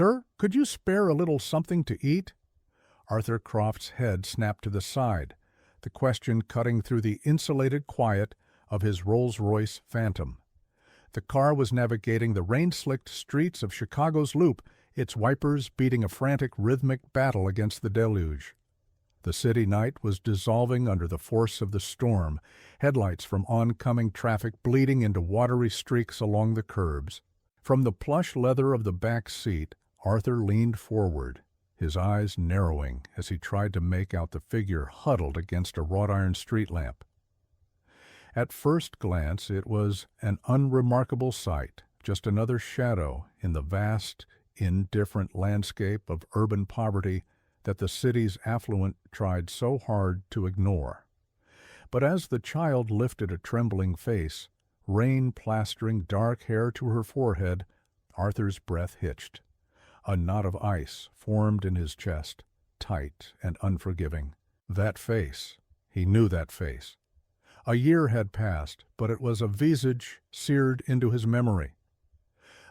"Sir, could you spare a little something to eat?" Arthur Croft's head snapped to the side, the question cutting through the insulated quiet of his Rolls-Royce Phantom. The car was navigating the rain-slicked streets of Chicago's Loop, its wipers beating a frantic rhythmic battle against the deluge. The city night was dissolving under the force of the storm, headlights from oncoming traffic bleeding into watery streaks along the curbs. From the plush leather of the back seat, Arthur leaned forward, his eyes narrowing as he tried to make out the figure huddled against a wrought-iron street lamp. At first glance it was an unremarkable sight, just another shadow in the vast, indifferent landscape of urban poverty that the city's affluent tried so hard to ignore. But as the child lifted a trembling face, rain plastering dark hair to her forehead, Arthur's breath hitched. A knot of ice formed in his chest, tight and unforgiving. That face, he knew that face. A year had passed, but it was a visage seared into his memory.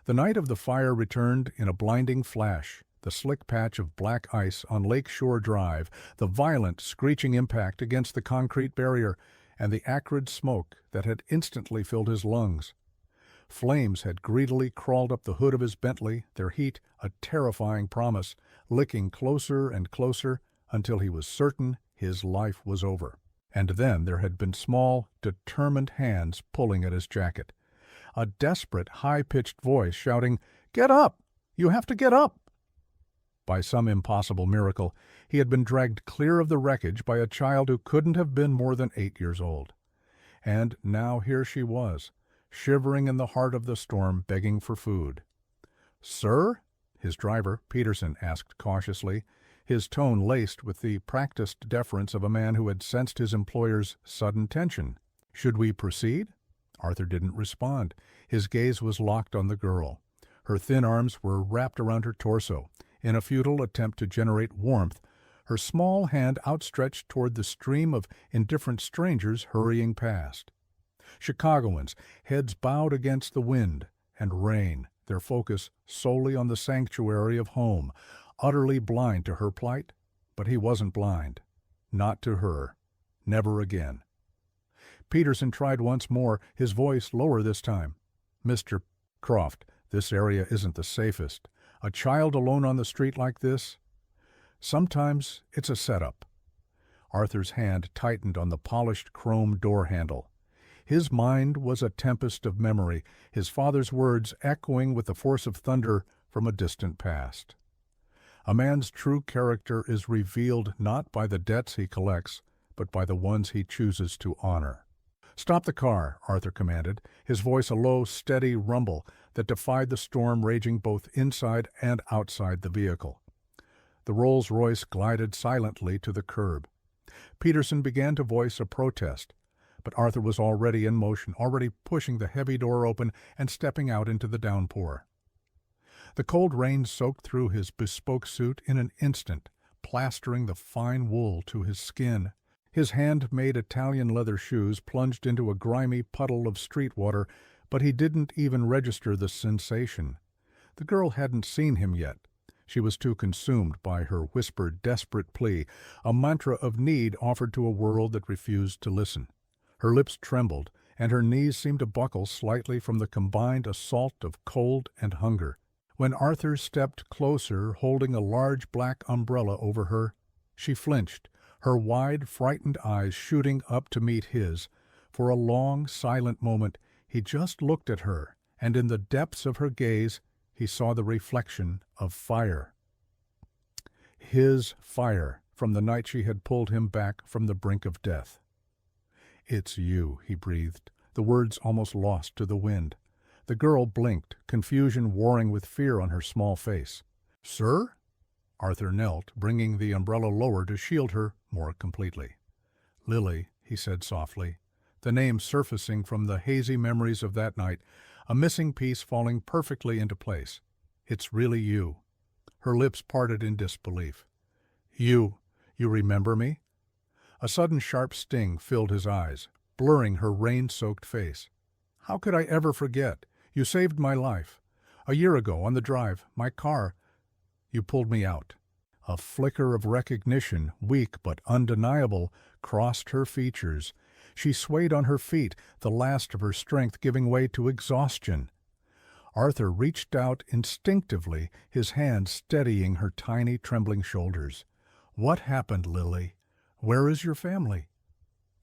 The night of the fire returned in a blinding flash, the slick patch of black ice on Lake Shore Drive, the violent, screeching impact against the concrete barrier, and the acrid smoke that had instantly filled his lungs. Flames had greedily crawled up the hood of his Bentley, their heat a terrifying promise, licking closer and closer until he was certain his life was over. And then there had been small, determined hands pulling at his jacket. A desperate, high-pitched voice shouting, "Get up! You have to get up!" By some impossible miracle, he had been dragged clear of the wreckage by a child who couldn't have been more than 8 years old. And now here she was, shivering in the heart of the storm, begging for food. "Sir?" his driver, Peterson, asked cautiously, his tone laced with the practiced deference of a man who had sensed his employer's sudden tension. "Should we proceed?" Arthur didn't respond. His gaze was locked on the girl. Her thin arms were wrapped around her torso. In a futile attempt to generate warmth, her small hand outstretched toward the stream of indifferent strangers hurrying past. Chicagoans, heads bowed against the wind and rain, their focus solely on the sanctuary of home, utterly blind to her plight. But he wasn't blind. Not to her. Never again. Peterson tried once more, his voice lower this time. "Mr. Croft, this area isn't the safest. A child alone on the street like this? Sometimes it's a setup." Arthur's hand tightened on the polished chrome door handle. His mind was a tempest of memory, his father's words echoing with the force of thunder from a distant past. A man's true character is revealed not by the debts he collects, but by the ones he chooses to honor. "Stop the car," Arthur commanded, his voice a low, steady rumble that defied the storm raging both inside and outside the vehicle. The Rolls-Royce glided silently to the curb. Peterson began to voice a protest, but Arthur was already in motion, already pushing the heavy door open and stepping out into the downpour. The cold rain soaked through his bespoke suit in an instant, plastering the fine wool to his skin. His hand-made Italian leather shoes plunged into a grimy puddle of street water, but he didn't even register the sensation. The girl hadn't seen him yet. She was too consumed by her whispered, desperate plea, a mantra of need offered to a world that refused to listen. Her lips trembled, and her knees seemed to buckle slightly from the combined assault of cold and hunger. When Arthur stepped closer, holding a large black umbrella over her, she flinched, her wide, frightened eyes shooting up to meet his. For a long, silent moment, he just looked at her, and in the depths of her gaze, he saw the reflection of fire. His fire from the night she had pulled him back from the brink of death. "It's you," he breathed, the words almost lost to the wind. The girl blinked, confusion warring with fear on her small face. "Sir?" Arthur knelt, bringing the umbrella lower to shield her more completely. "Lily," he said softly, the name surfacing from the hazy memories of that night, a missing piece falling perfectly into place. "It's really you." Her lips parted in disbelief. You remember me?" A sudden sharp sting filled his eyes, blurring her rain-soaked face. "How could I ever forget? You saved my life. A year ago, on the drive, my car, You pulled me out." A flicker of recognition, weak but undeniable, crossed her features. She swayed on her feet, the last of her strength giving way to exhaustion. Arthur reached out instinctively, his hand steadying her tiny, trembling shoulders. "What happened, Lily? Where is your family?"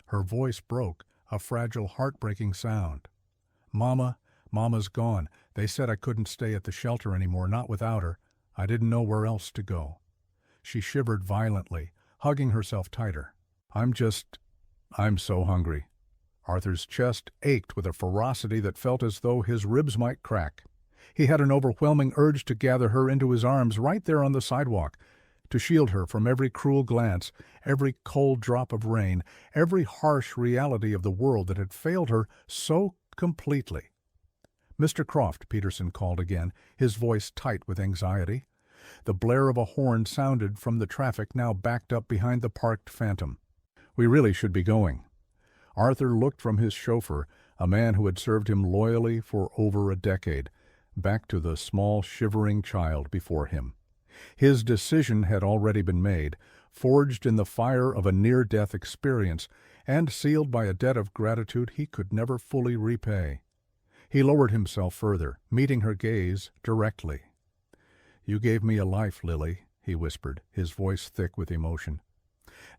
Her voice broke, a fragile, heartbreaking sound. Mama's gone. They said I couldn't stay at the shelter anymore, not without her. I didn't know where else to go." She shivered violently, hugging herself tighter. I'm so hungry." Arthur's chest ached with a ferocity that felt as though his ribs might crack. He had an overwhelming urge to gather her into his arms right there on the sidewalk, to shield her from every cruel glance, every cold drop of rain, every harsh reality of the world that had failed her so completely. "Mr. Croft," Peterson called again, his voice tight with anxiety. The blare of a horn sounded from the traffic now backed up behind the parked Phantom. "We really should be going." Arthur looked from his chauffeur, a man who had served him loyally for over a decade, back to the small, shivering child before him. His decision had already been made, forged in the fire of a near-death experience, and sealed by a debt of gratitude he could never fully repay. He lowered himself further, meeting her gaze directly. "You gave me a life, Lily," he whispered, his voice thick with emotion.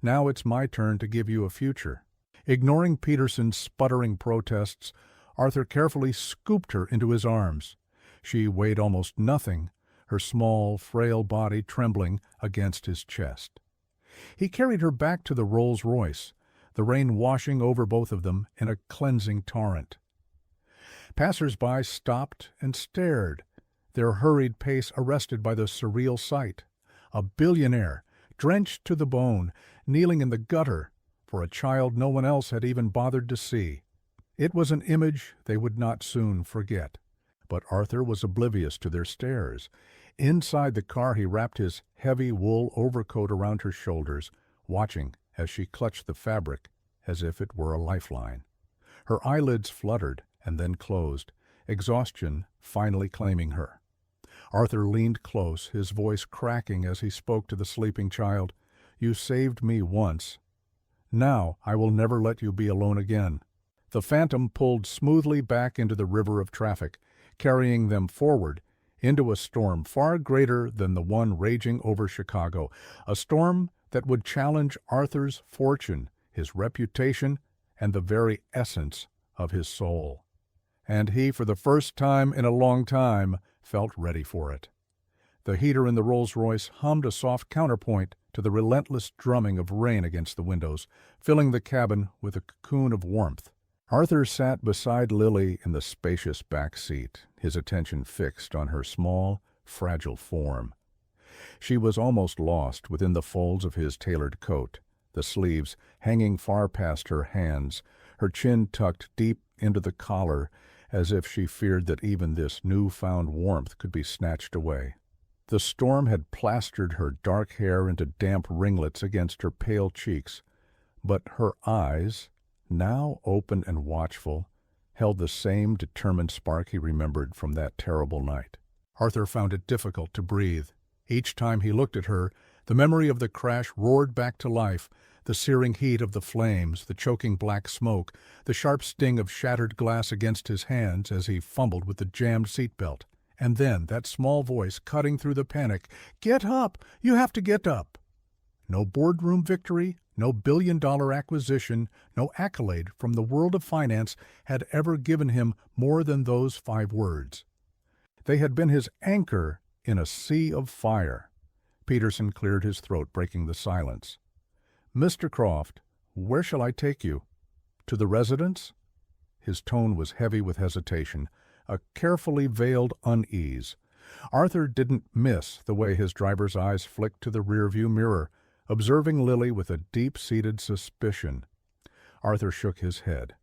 "Now it's my turn to give you a future." Ignoring Peterson's sputtering protests, Arthur carefully scooped her into his arms. She weighed almost nothing, her small, frail body trembling against his chest. He carried her back to the Rolls-Royce, the rain washing over both of them in a cleansing torrent. Passers-by stopped and stared, their hurried pace arrested by the surreal sight. A billionaire, drenched to the bone, kneeling in the gutter for a child no one else had even bothered to see. It was an image they would not soon forget. But Arthur was oblivious to their stares. Inside the car he wrapped his heavy wool overcoat around her shoulders, watching as she clutched the fabric as if it were a lifeline. Her eyelids fluttered and then closed, exhaustion finally claiming her. Arthur leaned close, his voice cracking as he spoke to the sleeping child. "You saved me once. Now I will never let you be alone again." The Phantom pulled smoothly back into the river of traffic, carrying them forward into a storm far greater than the one raging over Chicago, a storm that would challenge Arthur's fortune, his reputation, and the very essence of his soul. And he, for the first time in a long time, felt ready for it. The heater in the Rolls-Royce hummed a soft counterpoint to the relentless drumming of rain against the windows, filling the cabin with a cocoon of warmth. Arthur sat beside Lily in the spacious back seat, his attention fixed on her small, fragile form. She was almost lost within the folds of his tailored coat, the sleeves hanging far past her hands, her chin tucked deep into the collar, as if she feared that even this new-found warmth could be snatched away. The storm had plastered her dark hair into damp ringlets against her pale cheeks, but her eyes, now open and watchful, held the same determined spark he remembered from that terrible night. Arthur found it difficult to breathe. Each time he looked at her, the memory of the crash roared back to life, the searing heat of the flames, the choking black smoke, the sharp sting of shattered glass against his hands as he fumbled with the jammed seatbelt. And then that small voice cutting through the panic, "Get up! You have to get up!" No boardroom victory, no billion-dollar acquisition, no accolade from the world of finance had ever given him more than those 5 words. They had been his anchor in a sea of fire. Peterson cleared his throat, breaking the silence. "Mr. Croft, where shall I take you? To the residence?" His tone was heavy with hesitation, a carefully veiled unease. Arthur didn't miss the way his driver's eyes flicked to the rearview mirror, observing Lily with a deep-seated suspicion. Arthur shook his head.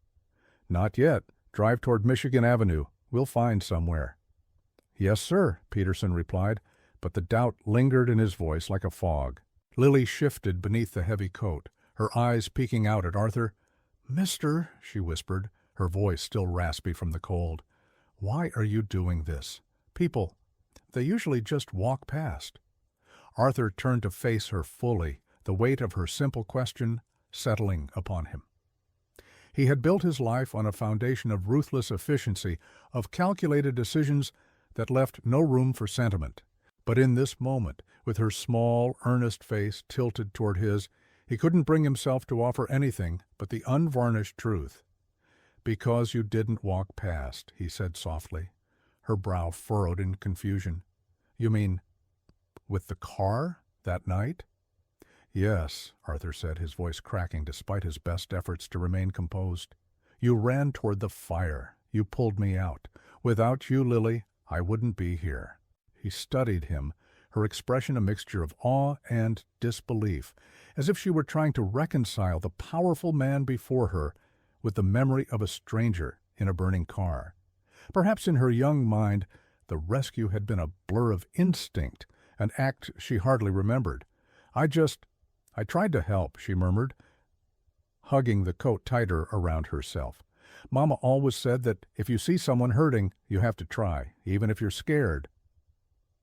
"Not yet. Drive toward Michigan Avenue. We'll find somewhere." "Yes, sir," Peterson replied, but the doubt lingered in his voice like a fog. Lily shifted beneath the heavy coat, her eyes peeking out at Arthur. "Mister," she whispered, her voice still raspy from the cold, "why are you doing this? People, they usually just walk past." Arthur turned to face her fully, the weight of her simple question settling upon him. He had built his life on a foundation of ruthless efficiency, of calculated decisions that left no room for sentiment. But in this moment, with her small, earnest face tilted toward his, he couldn't bring himself to offer anything but the unvarnished truth. "Because you didn't walk past," he said softly, her brow furrowed in confusion. "You mean with the car that night?" "Yes," Arthur said, his voice cracking despite his best efforts to remain composed. "You ran toward the fire. You pulled me out. Without you, Lily, I wouldn't be here." He studied him, her expression a mixture of awe and disbelief, as if she were trying to reconcile the powerful man before her with the memory of a stranger in a burning car. Perhaps in her young mind the rescue had been a blur of instinct, an act she hardly remembered. I tried to help," she murmured, hugging the coat tighter around herself. "Mama always said that if you see someone hurting, you have to try, even if you're scared."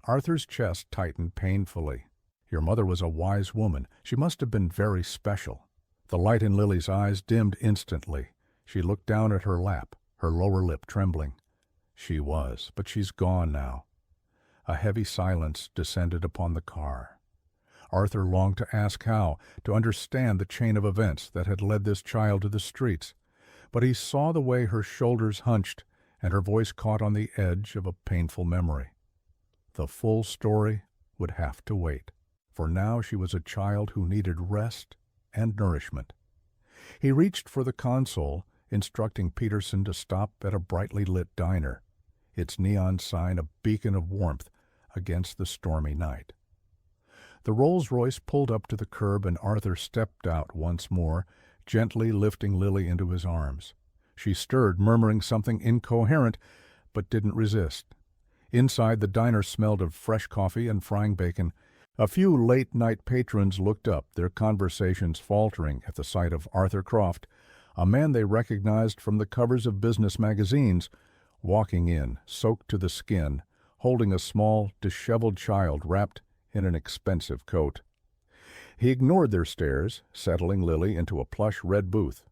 Arthur's chest tightened painfully. "Your mother was a wise woman. She must have been very special." The light in Lily's eyes dimmed instantly. She looked down at her lap, her lower lip trembling. "She was, but she's gone now." A heavy silence descended upon the car. Arthur longed to ask how, to understand the chain of events that had led this child to the streets, but he saw the way her shoulders hunched and her voice caught on the edge of a painful memory. The full story would have to wait, for now she was a child who needed rest and nourishment. He reached for the console, instructing Peterson to stop at a brightly lit diner, its neon sign a beacon of warmth against the stormy night. The Rolls-Royce pulled up to the curb and Arthur stepped out once more, gently lifting Lily into his arms. She stirred, murmuring something incoherent, but didn't resist. Inside, the diner smelled of fresh coffee and frying bacon. A few late-night patrons looked up, their conversations faltering at the sight of Arthur Croft, a man they recognized from the covers of business magazines, walking in, soaked to the skin, holding a small, disheveled child wrapped in an expensive coat. He ignored their stares, settling Lily into a plush red booth.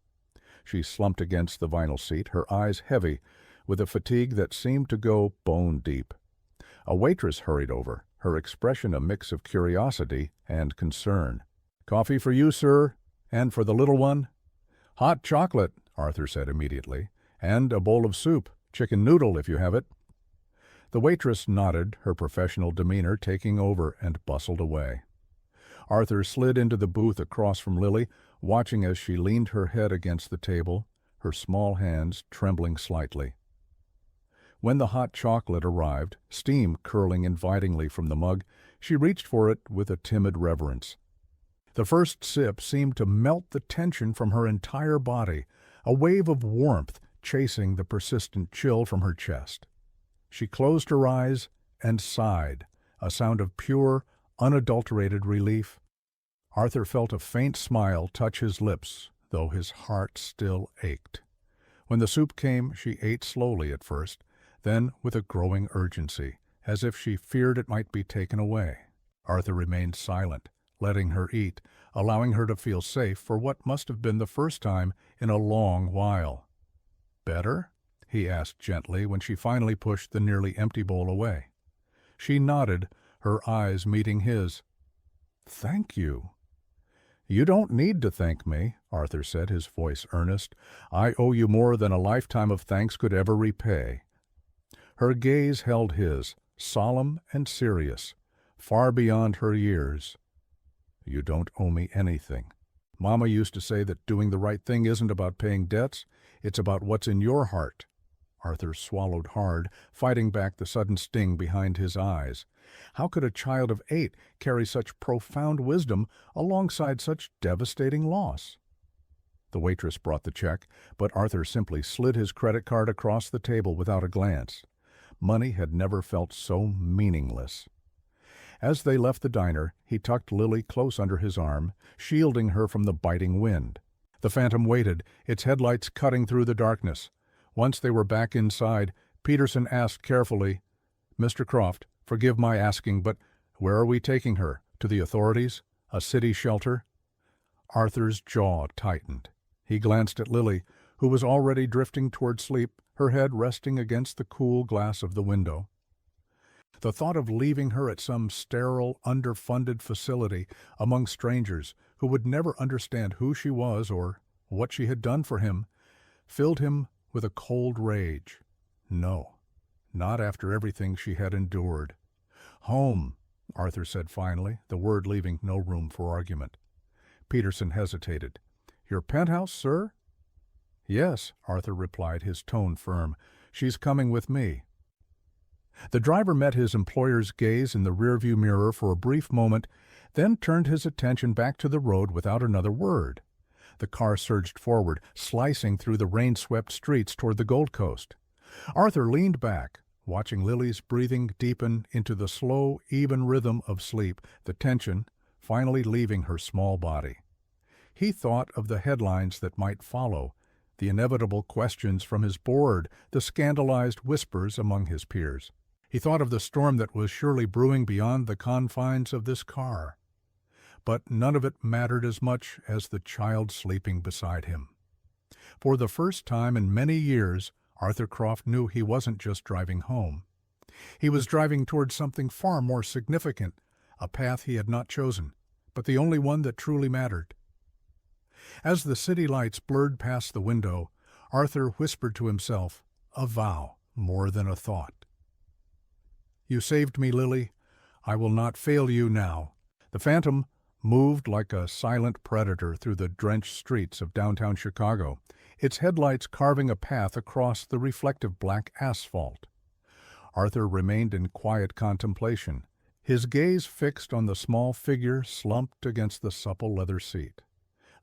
She slumped against the vinyl seat, her eyes heavy, with a fatigue that seemed to go bone deep. A waitress hurried over, her expression a mix of curiosity and concern. "Coffee for you, sir, and for the little one?" "Hot chocolate," Arthur said immediately, "and a bowl of soup, chicken noodle if you have it." The waitress nodded, her professional demeanor taking over, and bustled away. Arthur slid into the booth across from Lily, watching as she leaned her head against the table, her small hands trembling slightly. When the hot chocolate arrived, steam curling invitingly from the mug, she reached for it with a timid reverence. The first sip seemed to melt the tension from her entire body, a wave of warmth chasing the persistent chill from her chest. She closed her eyes and sighed, a sound of pure, unadulterated relief. Arthur felt a faint smile touch his lips, though his heart still ached. When the soup came, she ate slowly at first, then with a growing urgency, as if she feared it might be taken away. Arthur remained silent, letting her eat, allowing her to feel safe for what must have been the first time in a long while. "Better?" he asked gently when she finally pushed the nearly empty bowl away. She nodded, her eyes meeting his. "Thank you." "You don't need to thank me," Arthur said, his voice earnest. "I owe you more than a lifetime of thanks could ever repay." Her gaze held his, solemn and serious, far beyond her years. "You don't owe me anything. Mama used to say that doing the right thing isn't about paying debts, it's about what's in your heart." Arthur swallowed hard, fighting back the sudden sting behind his eyes. How could a child of 8 carry such profound wisdom alongside such devastating loss? The waitress brought the check, but Arthur simply slid his credit card across the table without a glance. Money had never felt so meaningless. As they left the diner, he tucked Lily close under his arm, shielding her from the biting wind. The Phantom waited, its headlights cutting through the darkness. Once they were back inside, Peterson asked carefully, "Mr. Croft, forgive my asking, but where are we taking her? To the authorities? A city shelter? Arthur's jaw tightened. He glanced at Lily, who was already drifting toward sleep, her head resting against the cool glass of the window. The thought of leaving her at some sterile, underfunded facility among strangers who would never understand who she was or what she had done for him filled him with a cold rage. No, not after everything she had endured. "Home," Arthur said finally, the word leaving no room for argument. Peterson hesitated. "Your penthouse, sir?" "Yes," Arthur replied, his tone firm. "She's coming with me." The driver met his employer's gaze in the rearview mirror for a brief moment, then turned his attention back to the road without another word. The car surged forward, slicing through the rain-swept streets toward the Gold Coast. Arthur leaned back, watching Lily's breathing deepen into the slow, even rhythm of sleep, the tension finally leaving her small body. He thought of the headlines that might follow, the inevitable questions from his board, the scandalized whispers among his peers. He thought of the storm that was surely brewing beyond the confines of this car. But none of it mattered as much as the child sleeping beside him. For the first time in many years, Arthur Croft knew he wasn't just driving home. He was driving towards something far more significant, a path he had not chosen, but the only one that truly mattered. As the city lights blurred past the window, Arthur whispered to himself, a vow more than a thought. "You saved me, Lily. I will not fail you now." The Phantom moved like a silent predator through the drenched streets of downtown Chicago, its headlights carving a path across the reflective black asphalt. Arthur remained in quiet contemplation, his gaze fixed on the small figure slumped against the supple leather seat.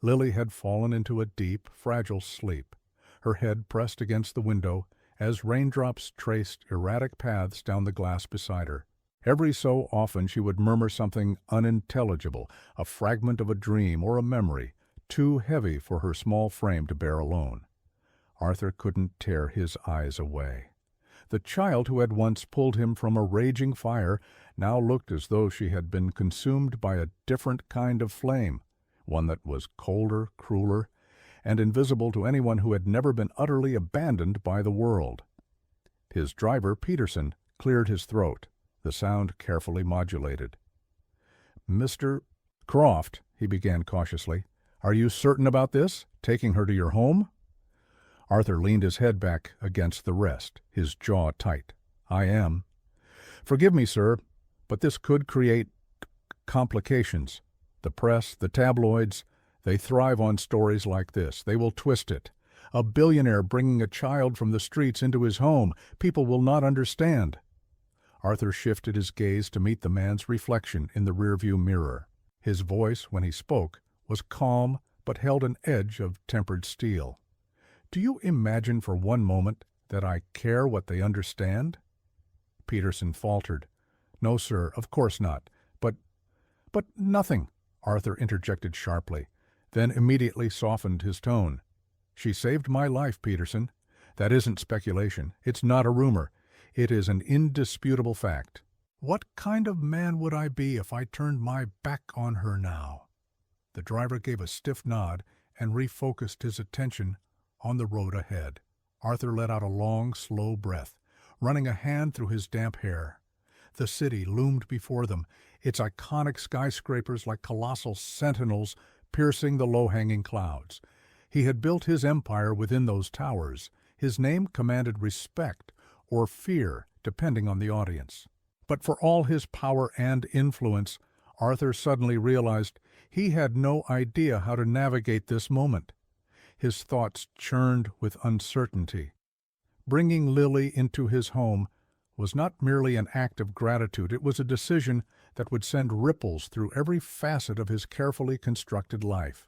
Lily had fallen into a deep, fragile sleep, her head pressed against the window as raindrops traced erratic paths down the glass beside her. Every so often she would murmur something unintelligible, a fragment of a dream or a memory, too heavy for her small frame to bear alone. Arthur couldn't tear his eyes away. The child who had once pulled him from a raging fire now looked as though she had been consumed by a different kind of flame, one that was colder, crueler, and invisible to anyone who had never been utterly abandoned by the world. His driver, Peterson, cleared his throat, the sound carefully modulated. "Mr. Croft," he began cautiously, "are you certain about this, taking her to your home?" Arthur leaned his head back against the rest, his jaw tight. "I am." "Forgive me, sir, but this could create complications. The press, the tabloids, they thrive on stories like this. They will twist it. A billionaire bringing a child from the streets into his home. People will not understand." Arthur shifted his gaze to meet the man's reflection in the rearview mirror. His voice, when he spoke, was calm but held an edge of tempered steel. "Do you imagine for one moment that I care what they understand?" Peterson faltered. "No, sir, of course not. But nothing," Arthur interjected sharply, then immediately softened his tone. "She saved my life, Peterson. That isn't speculation. It's not a rumor. It is an indisputable fact. What kind of man would I be if I turned my back on her now?" The driver gave a stiff nod and refocused his attention on the road ahead. Arthur let out a long, slow breath, running a hand through his damp hair. The city loomed before them, its iconic skyscrapers like colossal sentinels piercing the low-hanging clouds. He had built his empire within those towers. His name commanded respect or fear, depending on the audience. But for all his power and influence, Arthur suddenly realized he had no idea how to navigate this moment. His thoughts churned with uncertainty. Bringing Lily into his home was not merely an act of gratitude, it was a decision that would send ripples through every facet of his carefully constructed life.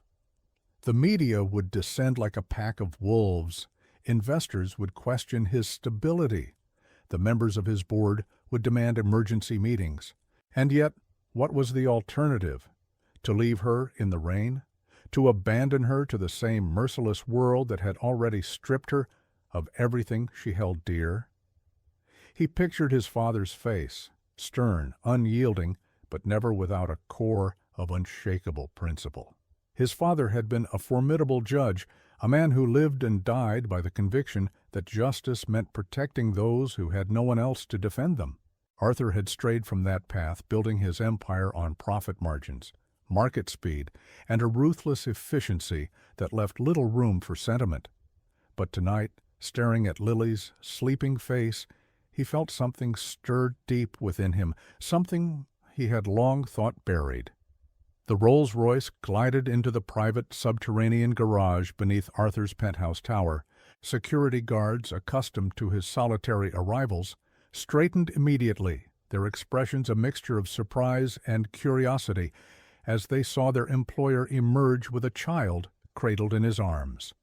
The media would descend like a pack of wolves. Investors would question his stability. The members of his board would demand emergency meetings. And yet, what was the alternative? To leave her in the rain? To abandon her to the same merciless world that had already stripped her of everything she held dear? He pictured his father's face, stern, unyielding, but never without a core of unshakable principle. His father had been a formidable judge, a man who lived and died by the conviction that justice meant protecting those who had no one else to defend them. Arthur had strayed from that path, building his empire on profit margins, market speed, and a ruthless efficiency that left little room for sentiment. But tonight, staring at Lily's sleeping face, he felt something stirred deep within him, something he had long thought buried. The Rolls-Royce glided into the private subterranean garage beneath Arthur's penthouse tower. Security guards, accustomed to his solitary arrivals, straightened immediately, their expressions a mixture of surprise and curiosity, as they saw their employer emerge with a child cradled in his arms.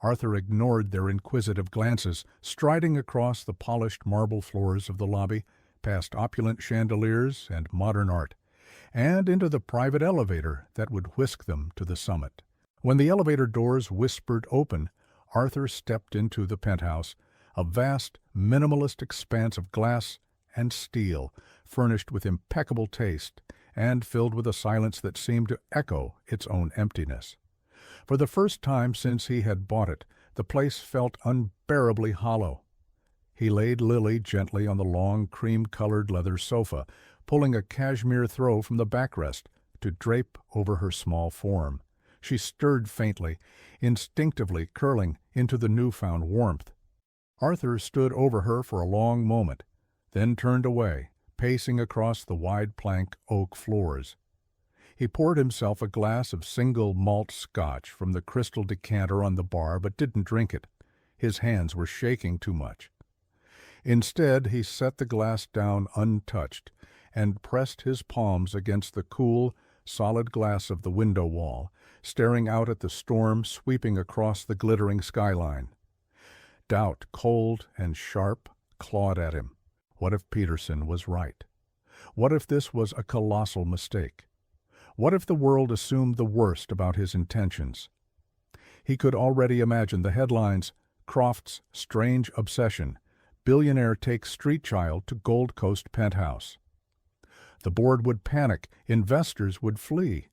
Arthur ignored their inquisitive glances, striding across the polished marble floors of the lobby, past opulent chandeliers and modern art, and into the private elevator that would whisk them to the summit. When the elevator doors whispered open, Arthur stepped into the penthouse, a vast, minimalist expanse of glass and steel, furnished with impeccable taste, and filled with a silence that seemed to echo its own emptiness. For the first time since he had bought it, the place felt unbearably hollow. He laid Lily gently on the long, cream-colored leather sofa, pulling a cashmere throw from the backrest to drape over her small form. She stirred faintly, instinctively curling into the newfound warmth. Arthur stood over her for a long moment, then turned away, pacing across the wide plank oak floors. He poured himself a glass of single malt scotch from the crystal decanter on the bar, but didn't drink it. His hands were shaking too much. Instead, he set the glass down untouched and pressed his palms against the cool, solid glass of the window wall, staring out at the storm sweeping across the glittering skyline. Doubt, cold and sharp, clawed at him. What if Peterson was right? What if this was a colossal mistake? What if the world assumed the worst about his intentions? He could already imagine the headlines: Croft's strange obsession, billionaire takes street child to Gold Coast penthouse. The board would panic, investors would flee.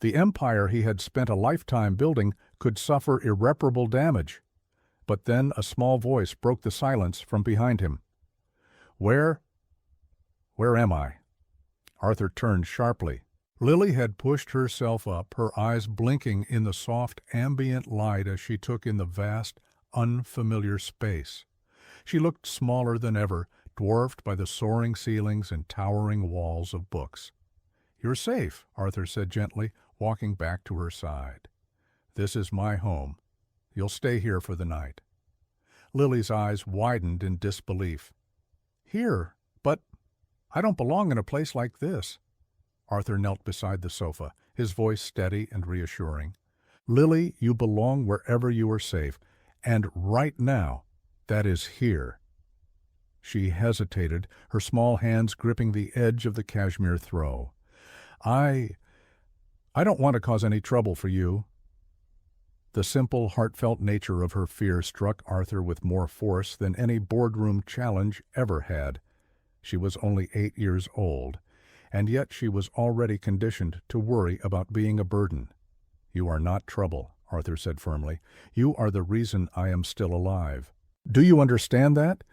The empire he had spent a lifetime building could suffer irreparable damage. But then a small voice broke the silence from behind him. Where am I?" Arthur turned sharply. Lily had pushed herself up, her eyes blinking in the soft ambient light as she took in the vast, unfamiliar space. She looked smaller than ever, dwarfed by the soaring ceilings and towering walls of books. "You're safe," Arthur said gently, walking back to her side. "This is my home. You'll stay here for the night." Lily's eyes widened in disbelief. "Here? But I don't belong in a place like this." Arthur knelt beside the sofa, his voice steady and reassuring. "Lily, you belong wherever you are safe, and right now, that is here." She hesitated, her small hands gripping the edge of the cashmere throw. I don't want to cause any trouble for you." The simple, heartfelt nature of her fear struck Arthur with more force than any boardroom challenge ever had. She was only 8 years old, and yet she was already conditioned to worry about being a burden. "You are not trouble," Arthur said firmly. "You are the reason I am still alive. Do you understand that?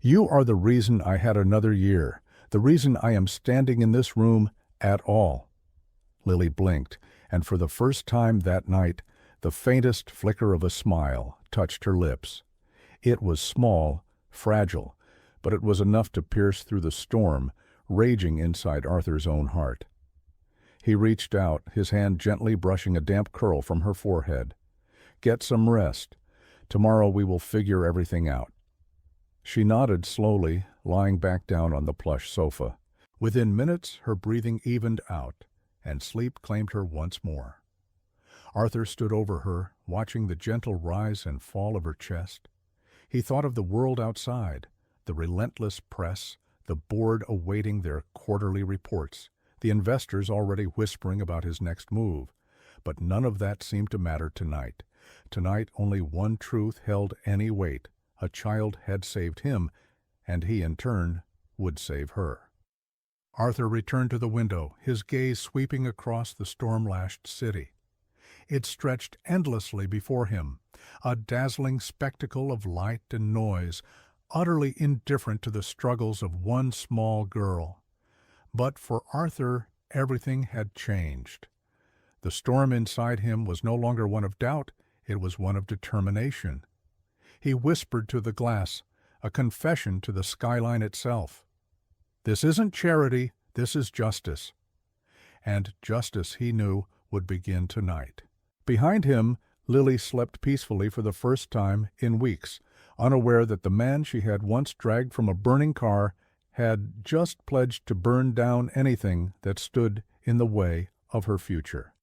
You are the reason I had another year, the reason I am standing in this room at all." Lily blinked, and for the first time that night, the faintest flicker of a smile touched her lips. It was small, fragile, but it was enough to pierce through the storm raging inside Arthur's own heart. He reached out, his hand gently brushing a damp curl from her forehead. "Get some rest. Tomorrow we will figure everything out." She nodded slowly, lying back down on the plush sofa. Within minutes her breathing evened out, and sleep claimed her once more. Arthur stood over her, watching the gentle rise and fall of her chest. He thought of the world outside, the relentless press, the board awaiting their quarterly reports, the investors already whispering about his next move. But none of that seemed to matter tonight. Tonight only one truth held any weight. A child had saved him, and he in turn would save her. Arthur returned to the window, his gaze sweeping across the storm-lashed city. It stretched endlessly before him, a dazzling spectacle of light and noise, utterly indifferent to the struggles of one small girl. But for Arthur, everything had changed. The storm inside him was no longer one of doubt, it was one of determination. He whispered to the glass, a confession to the skyline itself. "This isn't charity, this is justice." And justice, he knew, would begin tonight. Behind him, Lily slept peacefully for the first time in weeks, unaware that the man she had once dragged from a burning car had just pledged to burn down anything that stood in the way of her future.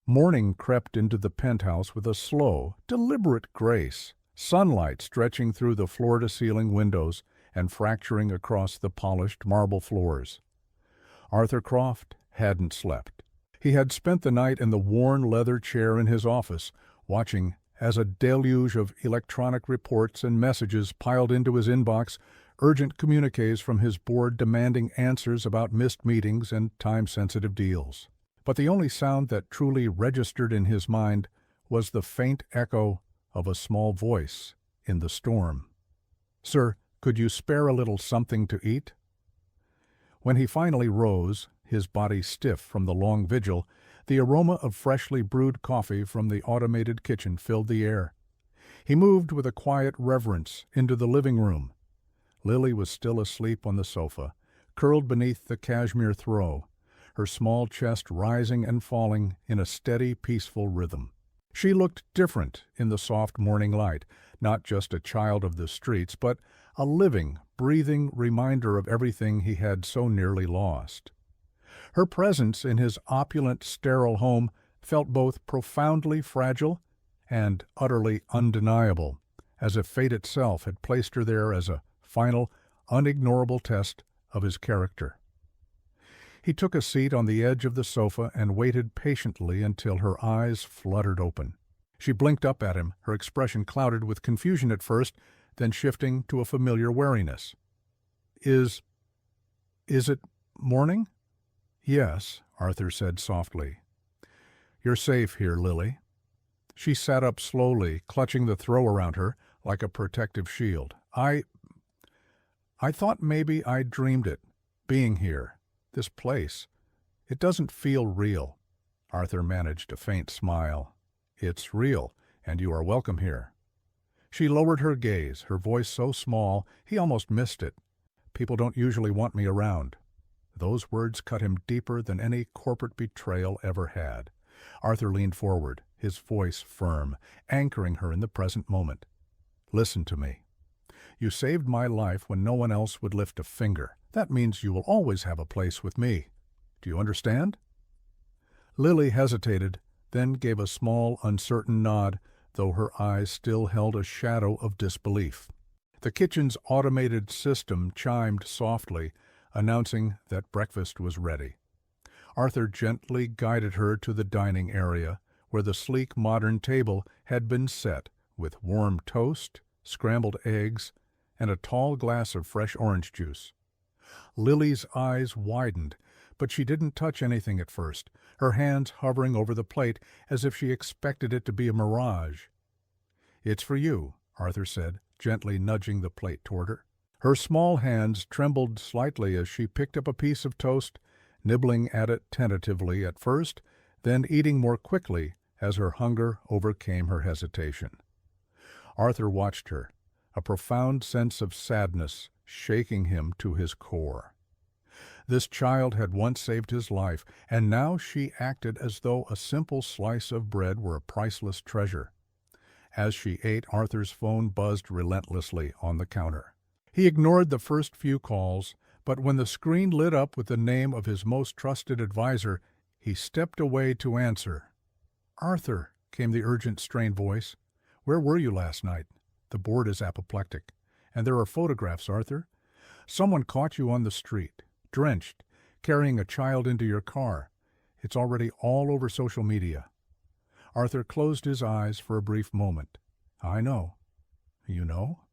Morning crept into the penthouse with a slow, deliberate grace, sunlight stretching through the floor-to-ceiling windows and fracturing across the polished marble floors. Arthur Croft hadn't slept. He had spent the night in the worn leather chair in his office, watching as a deluge of electronic reports and messages piled into his inbox, urgent communiques from his board demanding answers about missed meetings and time-sensitive deals. But the only sound that truly registered in his mind was the faint echo of a small voice in the storm. "Sir, could you spare a little something to eat?" When he finally rose, his body stiff from the long vigil, the aroma of freshly brewed coffee from the automated kitchen filled the air. He moved with a quiet reverence into the living room. Lily was still asleep on the sofa, curled beneath the cashmere throw, her small chest rising and falling in a steady, peaceful rhythm. She looked different in the soft morning light, not just a child of the streets, but a living, breathing reminder of everything he had so nearly lost. Her presence in his opulent, sterile home felt both profoundly fragile and utterly undeniable, as if fate itself had placed her there as a final, unignorable test of his character. He took a seat on the edge of the sofa and waited patiently until her eyes fluttered open. She blinked up at him, her expression clouded with confusion at first, then shifting to a familiar wariness. Is it morning?" "Yes," Arthur said softly. "You're safe here, Lily." She sat up slowly, clutching the throw around her like a protective shield. I thought maybe I dreamed it, being here, this place. It doesn't feel real." Arthur managed a faint smile. "It's real, and you are welcome here." She lowered her gaze, her voice so small he almost missed it. "People don't usually want me around." Those words cut him deeper than any corporate betrayal ever had. Arthur leaned forward, his voice firm, anchoring her in the present moment. "Listen to me. You saved my life when no one else would lift a finger. That means you will always have a place with me. Do you understand?" Lily hesitated, then gave a small, uncertain nod, though her eyes still held a shadow of disbelief. The kitchen's automated system chimed softly, announcing that breakfast was ready. Arthur gently guided her to the dining area, where the sleek modern table had been set with warm toast, scrambled eggs, and a tall glass of fresh orange juice. Lily's eyes widened, but she didn't touch anything at first, her hands hovering over the plate as if she expected it to be a mirage. "It's for you," Arthur said, gently nudging the plate toward her. Her small hands trembled slightly as she picked up a piece of toast, nibbling at it tentatively at first, then eating more quickly as her hunger overcame her hesitation. Arthur watched her, a profound sense of sadness shaking him to his core. This child had once saved his life, and now she acted as though a simple slice of bread were a priceless treasure. As she ate, Arthur's phone buzzed relentlessly on the counter. He ignored the first few calls, but when the screen lit up with the name of his most trusted advisor, he stepped away to answer. "Arthur," came the urgent, strained voice. "Where were you last night? The board is apoplectic. And there are photographs, Arthur. Someone caught you on the street, drenched, carrying a child into your car. It's already all over social media." Arthur closed his eyes for a brief moment. "I know." "You know?"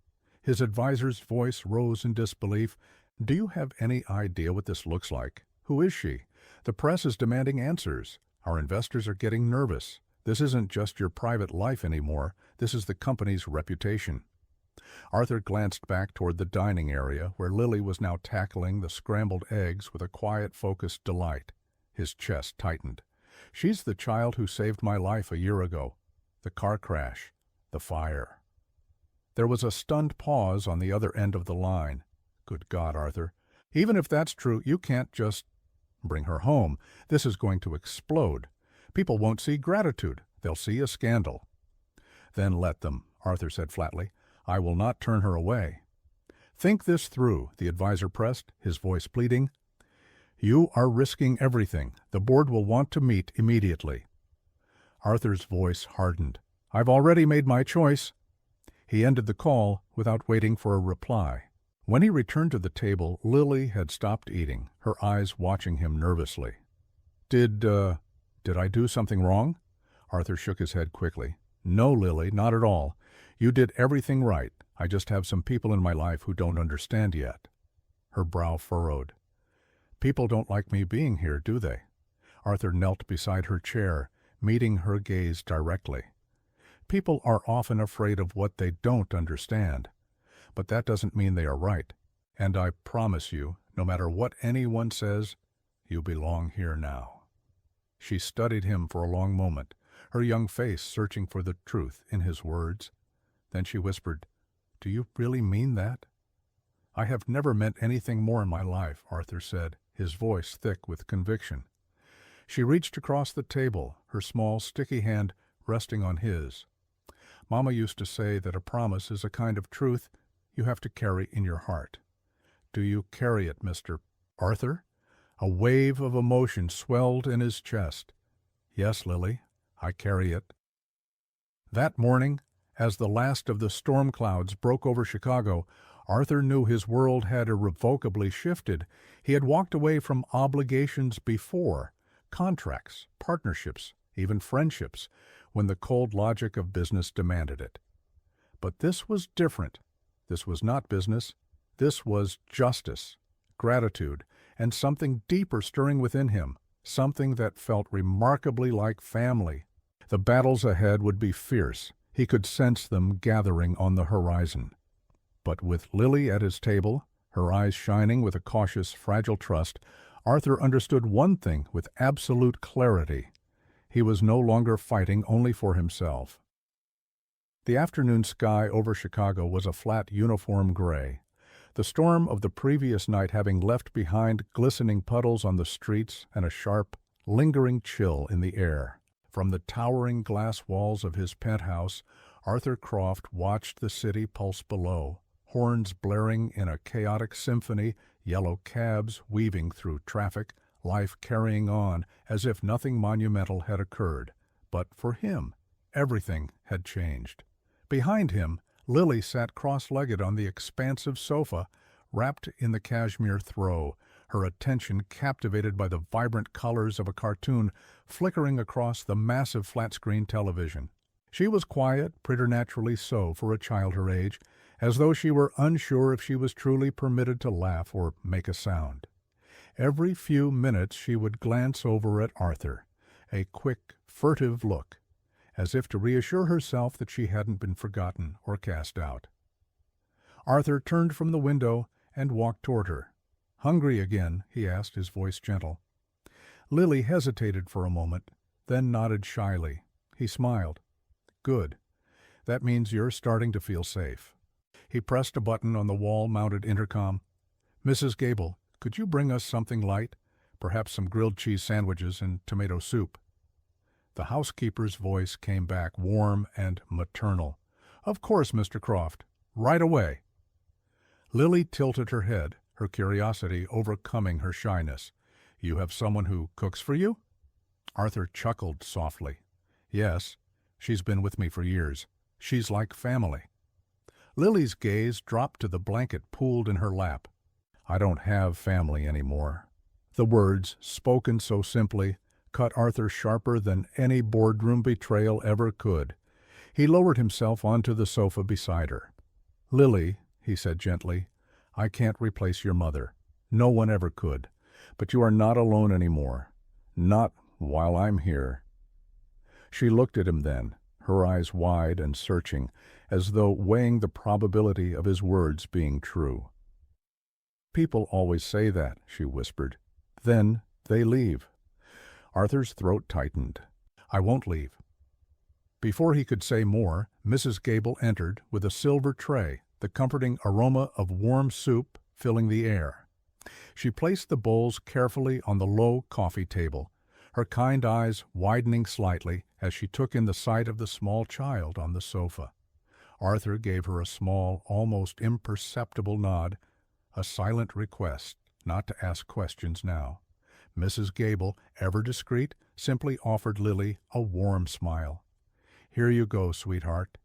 His advisor's voice rose in disbelief, Do you have any idea what this looks like? Who is she? The press is demanding answers. Our investors are getting nervous. This isn't just your private life anymore. This is the company's reputation. Arthur glanced back toward the dining area, where Lily was now tackling the scrambled eggs with a quiet, focused delight. His chest tightened. She's the child who saved my life a year ago. The car crash. The fire. There was a stunned pause on the other end of the line. Good God, Arthur. Even if that's true, you can't just bring her home. This is going to explode. People won't see gratitude. They'll see a scandal. Then let them, Arthur said flatly. I will not turn her away. Think this through, the advisor pressed, his voice pleading. You are risking everything. The board will want to meet immediately. Arthur's voice hardened. I've already made my choice. He ended the call without waiting for a reply. When he returned to the table, Lily had stopped eating, her eyes watching him nervously. Did I do something wrong? Arthur shook his head quickly. No, Lily, not at all. You did everything right. I just have some people in my life who don't understand yet. Her brow furrowed. People don't like me being here, do they? Arthur knelt beside her chair, meeting her gaze directly. People are often afraid of what they don't understand. But that doesn't mean they are right. And I promise you, no matter what anyone says, you belong here now. She studied him for a long moment, her young face searching for the truth in his words. Then she whispered, Do you really mean that? I have never meant anything more in my life, Arthur said, his voice thick with conviction. She reached across the table, her small, sticky hand resting on his. Mama used to say that a promise is a kind of truth you have to carry in your heart. Do you carry it, Mr. Arthur? A wave of emotion swelled in his chest. Yes, Lily, I carry it. That morning, as the last of the storm clouds broke over Chicago, Arthur knew his world had irrevocably shifted. He had walked away from obligations before, contracts, partnerships, even friendships, when the cold logic of business demanded it. But this was different. This was not business. This was justice, gratitude, and something deeper stirring within him, something that felt remarkably like family. The battles ahead would be fierce. He could sense them gathering on the horizon. But with Lily at his table, her eyes shining with a cautious, fragile trust, Arthur understood one thing with absolute clarity. He was no longer fighting only for himself. The afternoon sky over Chicago was a flat, uniform gray. The storm of the previous night having left behind glistening puddles on the streets and a sharp, lingering chill in the air. From the towering glass walls of his penthouse, Arthur Croft watched the city pulse below, horns blaring in a chaotic symphony, yellow cabs weaving through traffic, life carrying on as if nothing monumental had occurred. But for him, everything had changed. Behind him, Lily sat cross-legged on the expansive sofa, wrapped in the cashmere throw, her attention captivated by the vibrant colors of a cartoon flickering across the massive flat-screen television. She was quiet, preternaturally so for a child her age, as though she were unsure if she was truly permitted to laugh or make a sound. Every few minutes she would glance over at Arthur, a quick, furtive look, as if to reassure herself that she hadn't been forgotten or cast out. Arthur turned from the window and walked toward her. Hungry again? He asked, his voice gentle. Lily hesitated for a moment, then nodded shyly. He smiled. Good. That means you're starting to feel safe. He pressed a button on the wall-mounted intercom. Mrs. Gable, could you bring us something light? Perhaps some grilled cheese sandwiches and tomato soup. The housekeeper's voice came back warm and maternal. Of course, Mr. Croft. Right away. Lily tilted her head, her curiosity overcoming her shyness. You have someone who cooks for you? Arthur chuckled softly. Yes, she's been with me for years. She's like family. Lily's gaze dropped to the blanket pooled in her lap. I don't have family anymore. The words, spoken so simply, cut Arthur sharper than any boardroom betrayal ever could. He lowered himself onto the sofa beside her. Lily, he said gently, I can't replace your mother. No one ever could. But you are not alone anymore. Not while I'm here." She looked at him then, her eyes wide and searching, as though weighing the probability of his words being true. "People always say that," she whispered. "Then they leave." Arthur's throat tightened. "I won't leave." Before he could say more, Mrs. Gable entered with a silver tray, the comforting aroma of warm soup filling the air. She placed the bowls carefully on the low coffee table, her kind eyes widening slightly as she took in the sight of the small child on the sofa. Arthur gave her a small, almost imperceptible nod, a silent request not to ask questions now. Mrs. Gable, ever discreet, simply offered Lily a warm smile. "Here you go, sweetheart.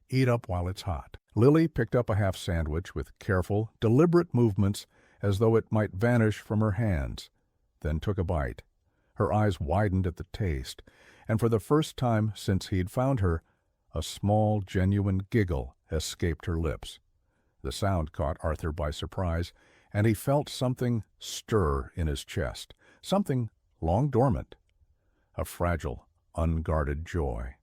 Eat up while it's hot." Lily picked up a half sandwich with careful, deliberate movements as though it might vanish from her hands, then took a bite. Her eyes widened at the taste, and for the first time since he'd found her, a small, genuine giggle escaped her lips. The sound caught Arthur by surprise, and he felt something stir in his chest, something long dormant, a fragile, unguarded joy.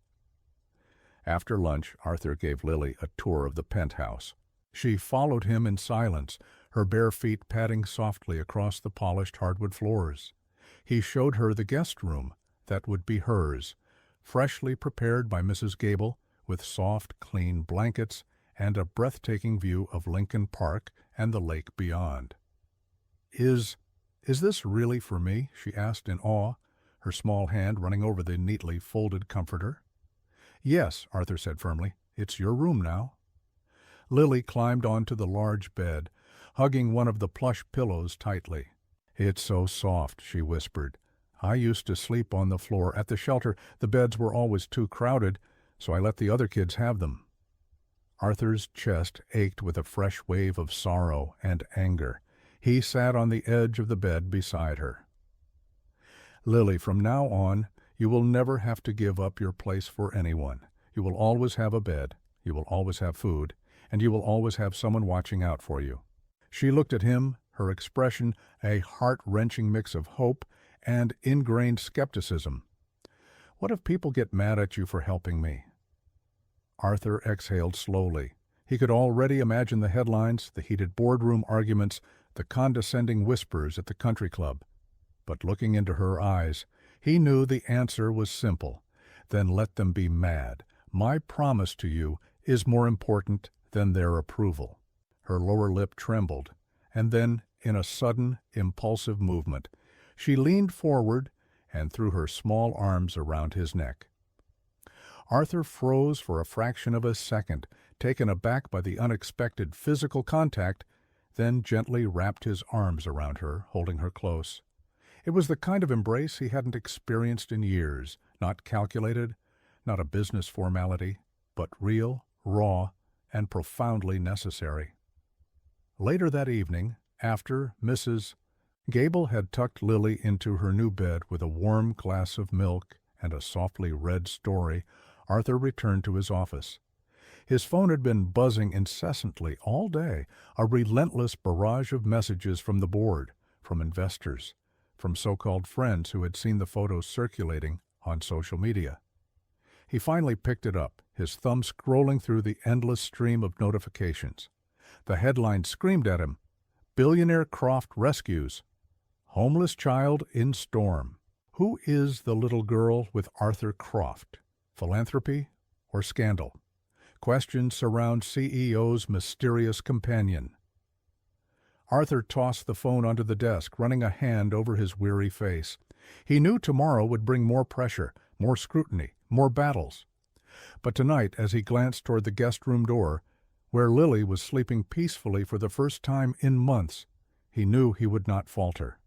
After lunch, Arthur gave Lily a tour of the penthouse. She followed him in silence, her bare feet padding softly across the polished hardwood floors. He showed her the guest room that would be hers, freshly prepared by Mrs. Gable, with soft, clean blankets and a breathtaking view of Lincoln Park and the lake beyond. Is this really for me?" she asked in awe, her small hand running over the neatly folded comforter. "Yes," Arthur said firmly. "It's your room now." Lily climbed onto the large bed, hugging one of the plush pillows tightly. "It's so soft," she whispered. "I used to sleep on the floor at the shelter. The beds were always too crowded, so I let the other kids have them." Arthur's chest ached with a fresh wave of sorrow and anger. He sat on the edge of the bed beside her. "Lily, from now on, you will never have to give up your place for anyone. You will always have a bed, you will always have food, and you will always have someone watching out for you." She looked at him, her expression a heart-wrenching mix of hope and ingrained skepticism. "What if people get mad at you for helping me?" Arthur exhaled slowly. He could already imagine the headlines, the heated boardroom arguments, the condescending whispers at the country club. But looking into her eyes, he knew the answer was simple. "Then let them be mad. My promise to you is more important than their approval." Her lower lip trembled, and then, in a sudden, impulsive movement, she leaned forward and threw her small arms around his neck. Arthur froze for a fraction of a second, taken aback by the unexpected physical contact, then gently wrapped his arms around her, holding her close. It was the kind of embrace he hadn't experienced in years, not calculated, not a business formality, but real, raw, and profoundly necessary. Later that evening, after Mrs. Gable had tucked Lily into her new bed with a warm glass of milk and a softly read story, Arthur returned to his office. His phone had been buzzing incessantly all day, a relentless barrage of messages from the board, from investors, from so-called friends who had seen the photos circulating on social media. He finally picked it up, his thumb scrolling through the endless stream of notifications. The headline screamed at him, "Billionaire Croft rescues. Homeless child in storm." Who is the little girl with Arthur Croft? Philanthropy or scandal? Questions surround CEO's mysterious companion. Arthur tossed the phone onto the desk, running a hand over his weary face. He knew tomorrow would bring more pressure, more scrutiny, more battles. But tonight, as he glanced toward the guest room door, where Lily was sleeping peacefully for the first time in months, he knew he would not falter.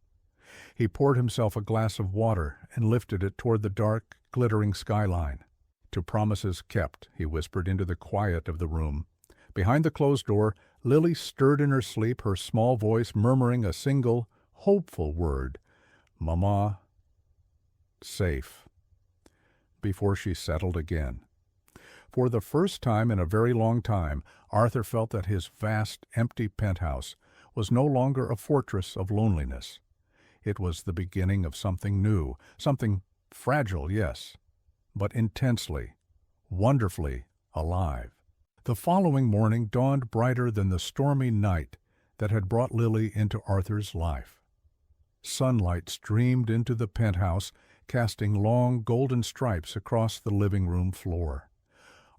He poured himself a glass of water and lifted it toward the dark, glittering skyline. "To promises kept," he whispered into the quiet of the room. Behind the closed door, Lily stirred in her sleep, her small voice murmuring a single, hopeful word, "Mama, safe," before she settled again. For the first time in a very long time, Arthur felt that his vast, empty penthouse was no longer a fortress of loneliness. It was the beginning of something new, something fragile, yes, but intensely, wonderfully alive. The following morning dawned brighter than the stormy night that had brought Lily into Arthur's life. Sunlight streamed into the penthouse, casting long golden stripes across the living room floor.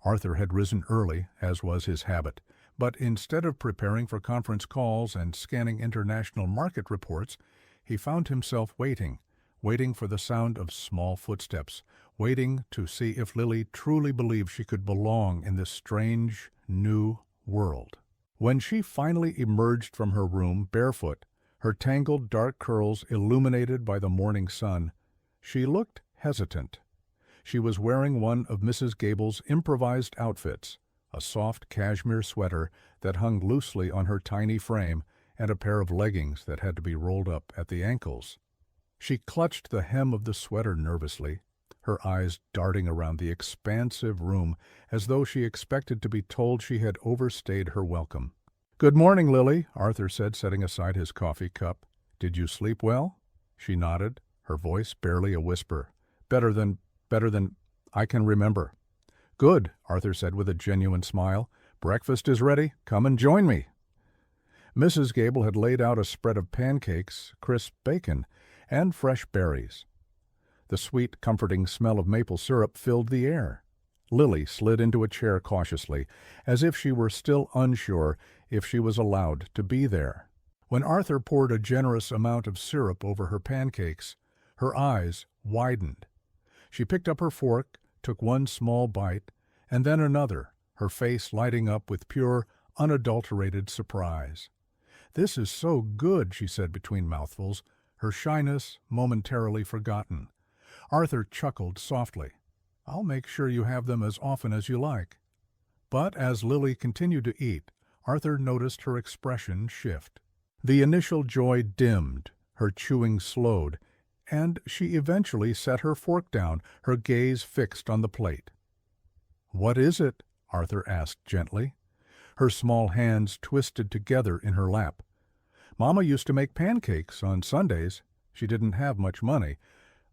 Arthur had risen early, as was his habit, but instead of preparing for conference calls and scanning international market reports, he found himself waiting for the sound of small footsteps, waiting to see if Lily truly believed she could belong in this strange, new world. When she finally emerged from her room barefoot, her tangled dark curls illuminated by the morning sun, she looked hesitant. She was wearing one of Mrs. Gable's improvised outfits, a soft cashmere sweater that hung loosely on her tiny frame, and a pair of leggings that had to be rolled up at the ankles. She clutched the hem of the sweater nervously, her eyes darting around the expansive room as though she expected to be told she had overstayed her welcome. "Good morning, Lily," Arthur said, setting aside his coffee cup. "Did you sleep well?" She nodded, her voice barely a whisper. Better than I can remember." "Good," Arthur said with a genuine smile. "Breakfast is ready. Come and join me." Mrs. Gable had laid out a spread of pancakes, crisp bacon, and fresh berries. The sweet, comforting smell of maple syrup filled the air. Lily slid into a chair cautiously, as if she were still unsure if she was allowed to be there. When Arthur poured a generous amount of syrup over her pancakes, her eyes widened. She picked up her fork, took one small bite, and then another, her face lighting up with pure, unadulterated surprise. "This is so good," she said between mouthfuls, her shyness momentarily forgotten. Arthur chuckled softly. "I'll make sure you have them as often as you like." But as Lily continued to eat, Arthur noticed her expression shift. The initial joy dimmed, her chewing slowed, and she eventually set her fork down, her gaze fixed on the plate. "What is it?" Arthur asked gently. Her small hands twisted together in her lap. "Mama used to make pancakes on Sundays. She didn't have much money,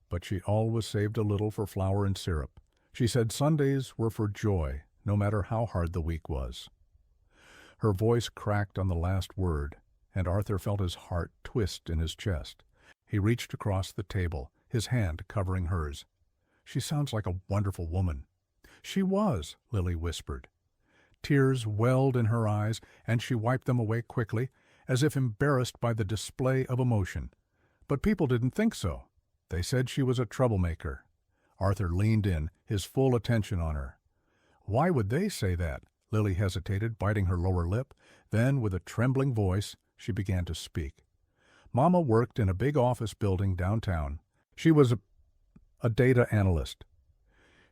but she always saved a little for flour and syrup. She said Sundays were for joy, no matter how hard the week was." Her voice cracked on the last word, and Arthur felt his heart twist in his chest. He reached across the table, his hand covering hers. "She sounds like a wonderful woman." "She was," Lily whispered. Tears welled in her eyes, and she wiped them away quickly, as if embarrassed by the display of emotion. But people didn't think so. They said she was a troublemaker. Arthur leaned in, his full attention on her. "Why would they say that?" Lily hesitated, biting her lower lip. Then, with a trembling voice, she began to speak. "Mama worked in a big office building downtown. She was a data analyst.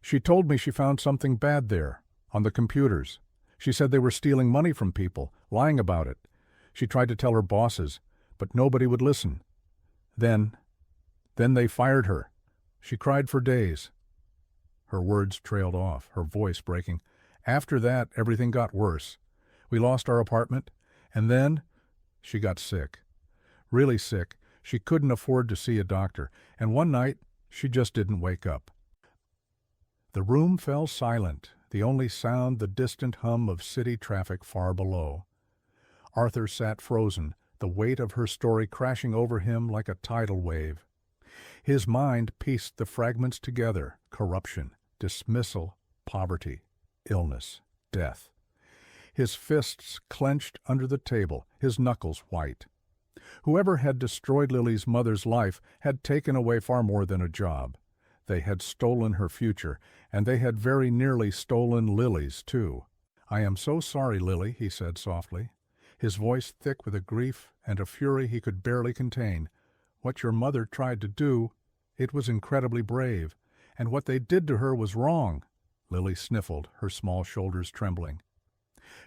She told me she found something bad there, on the computers. She said they were stealing money from people, lying about it. She tried to tell her bosses, but nobody would listen. Then they fired her. She cried for days." Her words trailed off, her voice breaking. "After that, everything got worse. We lost our apartment, and then she got sick. Really sick. She couldn't afford to see a doctor, and one night she just didn't wake up." The room fell silent, the only sound the distant hum of city traffic far below. Arthur sat frozen, the weight of her story crashing over him like a tidal wave. His mind pieced the fragments together: corruption, dismissal, poverty, illness, death. His fists clenched under the table, his knuckles white. Whoever had destroyed Lily's mother's life had taken away far more than a job. They had stolen her future, and they had very nearly stolen Lily's, too. "I am so sorry, Lily," he said softly, his voice thick with a grief and a fury he could barely contain. "What your mother tried to do, it was incredibly brave, and what they did to her was wrong." Lily sniffled, her small shoulders trembling.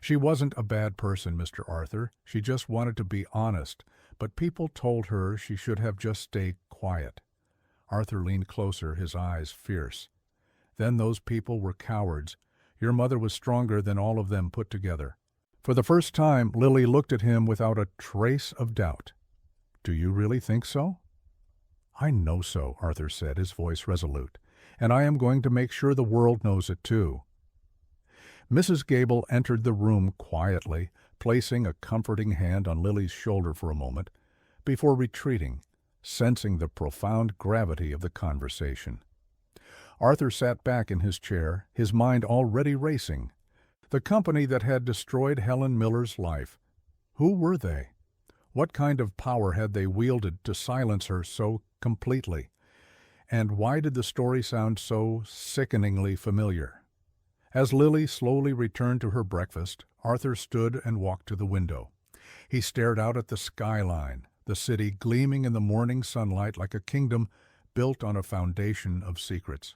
"She wasn't a bad person, Mr. Arthur. She just wanted to be honest, but people told her she should have just stayed quiet." Arthur leaned closer, his eyes fierce. "Then those people were cowards. Your mother was stronger than all of them put together. For the first time, Lily looked at him without a trace of doubt. "Do you really think so?" "I know so," Arthur said, his voice resolute, "and I am going to make sure the world knows it too." Mrs. Gable entered the room quietly, placing a comforting hand on Lily's shoulder for a moment, before retreating, sensing the profound gravity of the conversation. Arthur sat back in his chair, his mind already racing. The company that had destroyed Helen Miller's life. Who were they? What kind of power had they wielded to silence her so completely? And why did the story sound so sickeningly familiar? As Lily slowly returned to her breakfast, Arthur stood and walked to the window. He stared out at the skyline, the city gleaming in the morning sunlight like a kingdom built on a foundation of secrets.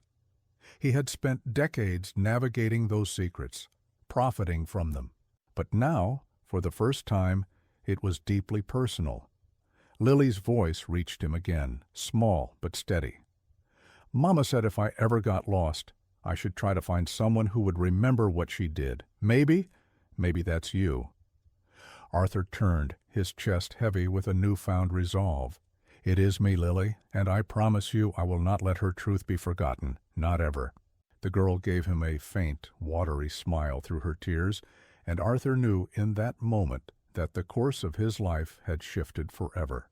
He had spent decades navigating those secrets, profiting from them. But now, for the first time, it was deeply personal. Lily's voice reached him again, small but steady. "Mama said if I ever got lost, I should try to find someone who would remember what she did. Maybe that's you." Arthur turned, his chest heavy with a newfound resolve. "It is me, Lily, and I promise you I will not let her truth be forgotten, not ever." The girl gave him a faint, watery smile through her tears, and Arthur knew in that moment that the course of his life had shifted forever.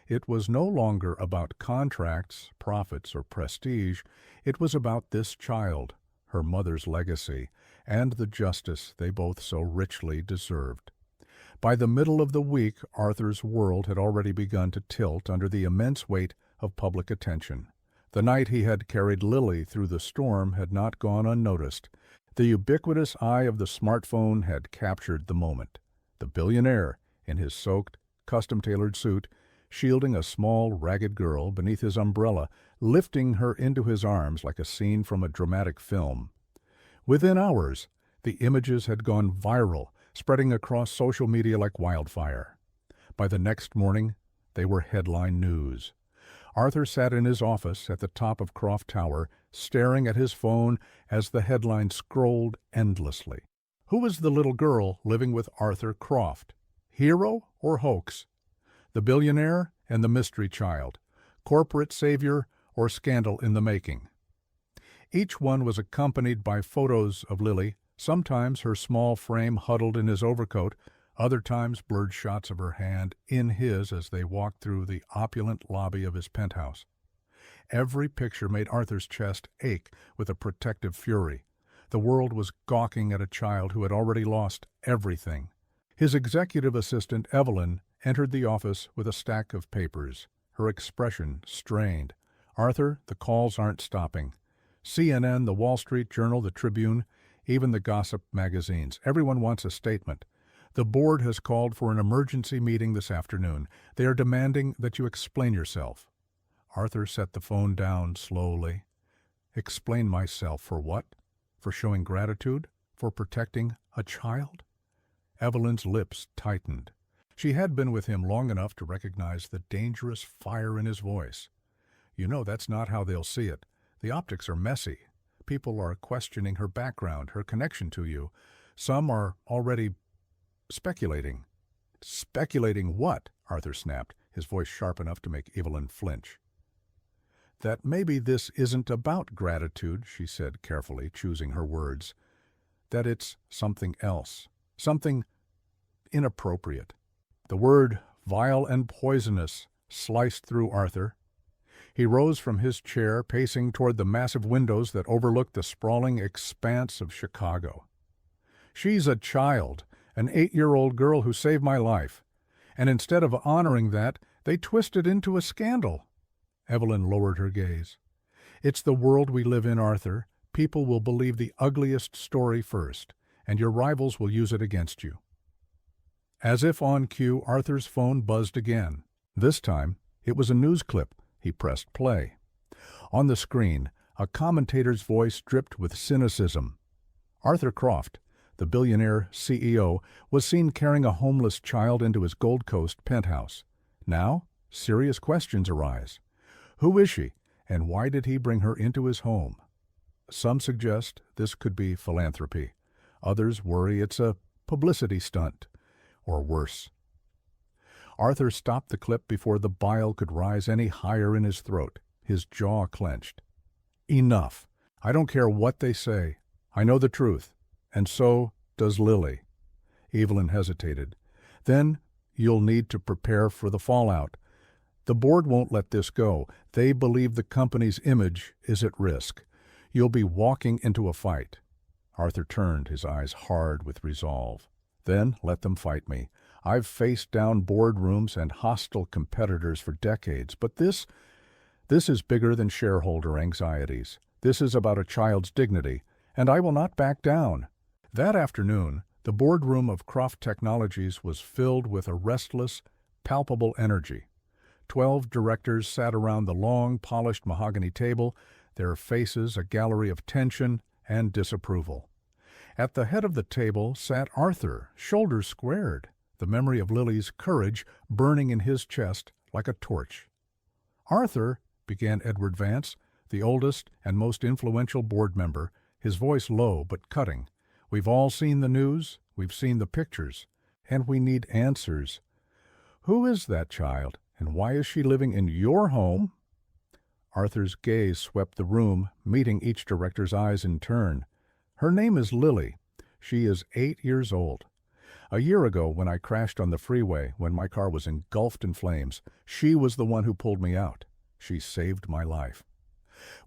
It was no longer about contracts, profits, or prestige. It was about this child, her mother's legacy, and the justice they both so richly deserved. By the middle of the week, Arthur's world had already begun to tilt under the immense weight of public attention. The night he had carried Lily through the storm had not gone unnoticed. The ubiquitous eye of the smartphone had captured the moment. The billionaire, in his soaked, custom-tailored suit, shielding a small, ragged girl beneath his umbrella, lifting her into his arms like a scene from a dramatic film. Within hours, the images had gone viral, spreading across social media like wildfire. By the next morning, they were headline news. Arthur sat in his office at the top of Croft Tower, staring at his phone as the headline scrolled endlessly. Who was the little girl living with Arthur Croft? Hero or hoax? The billionaire and the mystery child? Corporate savior or scandal in the making? Each one was accompanied by photos of Lily, sometimes her small frame huddled in his overcoat, other times blurred shots of her hand in his as they walked through the opulent lobby of his penthouse. Every picture made Arthur's chest ache with a protective fury. The world was gawking at a child who had already lost everything. His executive assistant, Evelyn, entered the office with a stack of papers, her expression strained. "Arthur, the calls aren't stopping. CNN, the Wall Street Journal, the Tribune, even the gossip magazines. Everyone wants a statement. The board has called for an emergency meeting this afternoon. They are demanding that you explain yourself." Arthur set the phone down slowly. "Explain myself for what? For showing gratitude? For protecting a child?" Evelyn's lips tightened. She had been with him long enough to recognize the dangerous fire in his voice. "You know, that's not how they'll see it. The optics are messy. People are questioning her background, her connection to you. Some are already speculating." "Speculating what?" Arthur snapped, his voice sharp enough to make Evelyn flinch. "That maybe this isn't about gratitude," she said carefully, choosing her words. "That it's something else. Something inappropriate." The word vile and poisonous sliced through Arthur. He rose from his chair, pacing toward the massive windows that overlooked the sprawling expanse of Chicago. "She's a child, an 8-year-old girl who saved my life. And instead of honoring that, they twist it into a scandal." Evelyn lowered her gaze. "It's the world we live in, Arthur. People will believe the ugliest story first, and your rivals will use it against you." As if on cue, Arthur's phone buzzed again. This time, it was a news clip. He pressed play. On the screen, a commentator's voice dripped with cynicism. Arthur Croft, the billionaire CEO, was seen carrying a homeless child into his Gold Coast penthouse. Now, serious questions arise. Who is she, and why did he bring her into his home? Some suggest this could be philanthropy. Others worry it's a publicity stunt, or worse. Arthur stopped the clip before the bile could rise any higher in his throat. His jaw clenched. Enough. I don't care what they say. I know the truth. And so does Lily. Evelyn hesitated. Then you'll need to prepare for the fallout. The board won't let this go. They believe the company's image is at risk. You'll be walking into a fight. Arthur turned, his eyes hard with resolve. Then let them fight me. I've faced down boardrooms and hostile competitors for decades, but this is bigger than shareholder anxieties. This is about a child's dignity, and I will not back down. That afternoon, the boardroom of Croft Technologies was filled with a restless, palpable energy. 12 directors sat around the long, polished mahogany table, their faces a gallery of tension and disapproval. At the head of the table sat Arthur, shoulders squared, the memory of Lily's courage burning in his chest like a torch. "Arthur," began Edward Vance, the oldest and most influential board member, his voice low but cutting. "We've all seen the news, we've seen the pictures, and we need answers. Who is that child, and why is she living in your home?" Arthur's gaze swept the room, meeting each director's eyes in turn. "Her name is Lily. She is 8 years old. A year ago, when I crashed on the freeway, when my car was engulfed in flames, she was the one who pulled me out. She saved my life.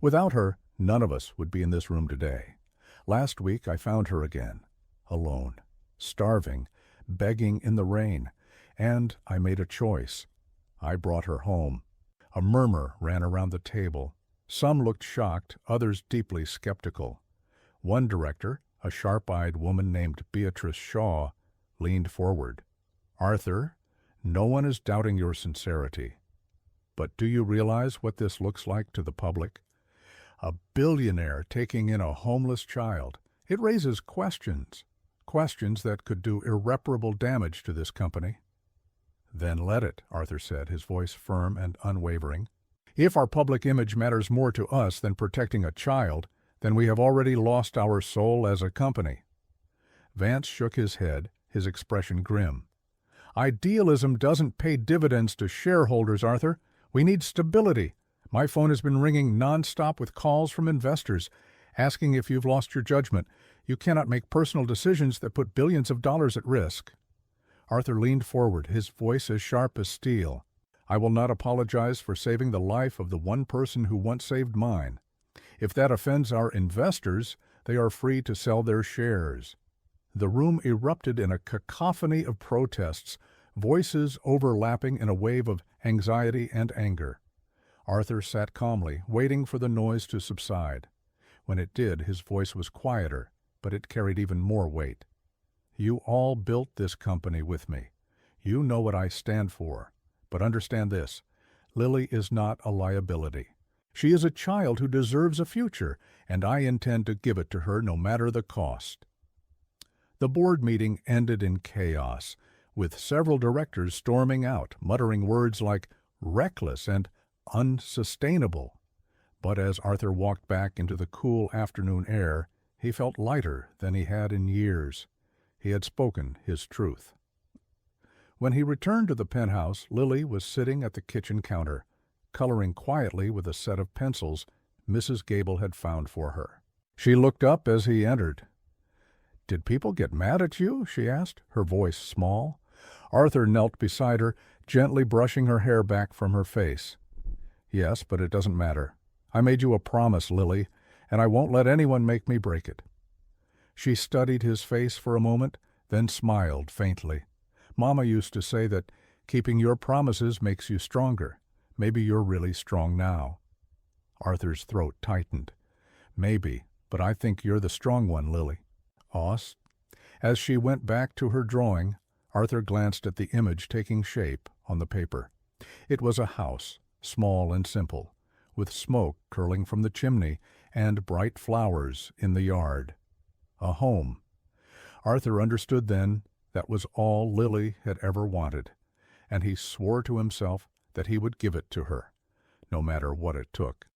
Without her, none of us would be in this room today. Last week, I found her again, alone, starving, begging in the rain, and I made a choice. I brought her home." A murmur ran around the table. Some looked shocked, others deeply skeptical. One director, a sharp-eyed woman named Beatrice Shaw, leaned forward. "Arthur, no one is doubting your sincerity. But do you realize what this looks like to the public? A billionaire taking in a homeless child. It raises questions that could do irreparable damage to this company." "Then let it," Arthur said, his voice firm and unwavering. "If our public image matters more to us than protecting a child, then we have already lost our soul as a company." Vance shook his head, his expression grim. "Idealism doesn't pay dividends to shareholders, Arthur. We need stability. My phone has been ringing nonstop with calls from investors, asking if you've lost your judgment. You cannot make personal decisions that put billions of dollars at risk." Arthur leaned forward, his voice as sharp as steel. "I will not apologize for saving the life of the one person who once saved mine. If that offends our investors, they are free to sell their shares." The room erupted in a cacophony of protests, voices overlapping in a wave of anxiety and anger. Arthur sat calmly, waiting for the noise to subside. When it did, his voice was quieter, but it carried even more weight. "You all built this company with me. You know what I stand for. But understand this, Lily is not a liability. She is a child who deserves a future, and I intend to give it to her no matter the cost." The board meeting ended in chaos, with several directors storming out, muttering words like reckless and unsustainable. But as Arthur walked back into the cool afternoon air, he felt lighter than he had in years. He had spoken his truth. When he returned to the penthouse, Lily was sitting at the kitchen counter, coloring quietly with a set of pencils Mrs. Gable had found for her. She looked up as he entered. "Did people get mad at you?" she asked, her voice small. Arthur knelt beside her, gently brushing her hair back from her face. "Yes, but it doesn't matter. I made you a promise, Lily, and I won't let anyone make me break it." She studied his face for a moment, then smiled faintly. "Mama used to say that keeping your promises makes you stronger. Maybe you're really strong now." Arthur's throat tightened. "Maybe, but I think you're the strong one, Lily." "Os?" As she went back to her drawing, Arthur glanced at the image taking shape on the paper. It was a house, small and simple, with smoke curling from the chimney and bright flowers in the yard. A home. Arthur understood then that was all Lily had ever wanted, and he swore to himself that he would give it to her, no matter what it took.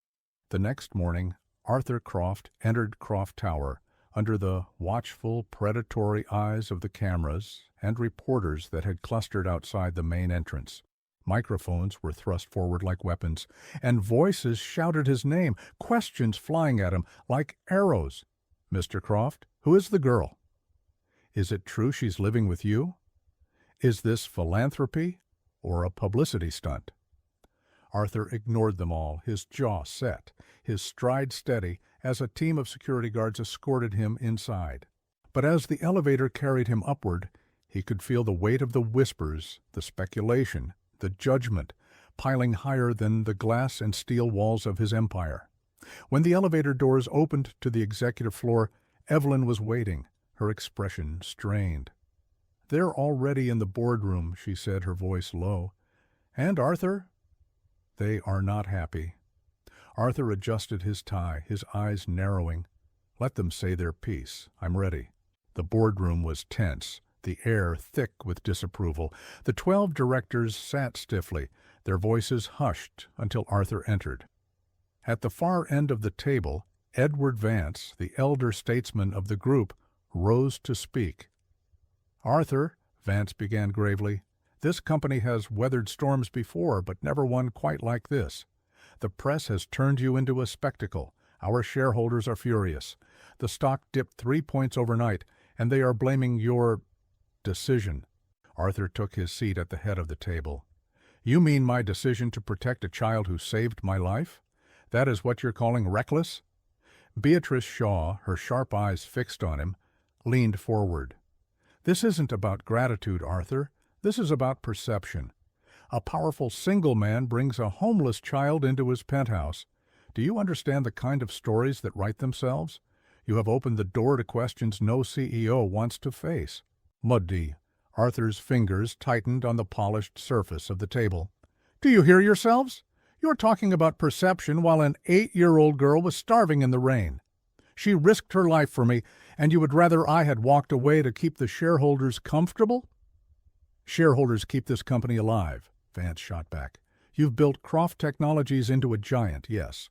The next morning, Arthur Croft entered Croft Tower, Under the watchful, predatory eyes of the cameras and reporters that had clustered outside the main entrance, microphones were thrust forward like weapons, and voices shouted his name, questions flying at him like arrows. "Mr. Croft, who is the girl? Is it true she's living with you? Is this philanthropy or a publicity stunt?" Arthur ignored them all, his jaw set, his stride steady, as a team of security guards escorted him inside. But as the elevator carried him upward, he could feel the weight of the whispers, the speculation, the judgment, piling higher than the glass and steel walls of his empire. When the elevator doors opened to the executive floor, Evelyn was waiting, her expression strained. "They're already in the boardroom," she said, her voice low. "And Arthur?" "They are not happy." Arthur adjusted his tie, his eyes narrowing. "Let them say their piece. I'm ready." The boardroom was tense, the air thick with disapproval. The 12 directors sat stiffly, their voices hushed until Arthur entered. At the far end of the table, Edward Vance, the elder statesman of the group, rose to speak. "Arthur," Vance began gravely, "this company has weathered storms before, but never one quite like this. The press has turned you into a spectacle. Our shareholders are furious. The stock dipped 3 points overnight, and they are blaming your decision." Arthur took his seat at the head of the table. "You mean my decision to protect a child who saved my life? That is what you're calling reckless?" Beatrice Shaw, her sharp eyes fixed on him, leaned forward. "This isn't about gratitude, Arthur. This is about perception. A powerful single man brings a homeless child into his penthouse. Do you understand the kind of stories that write themselves? You have opened the door to questions no CEO wants to face." "Muddy." Arthur's fingers tightened on the polished surface of the table. "Do you hear yourselves? You're talking about perception while an 8-year-old girl was starving in the rain. She risked her life for me, and you would rather I had walked away to keep the shareholders comfortable?" "Shareholders keep this company alive," Vance shot back. "You've built Croft Technologies into a giant, yes.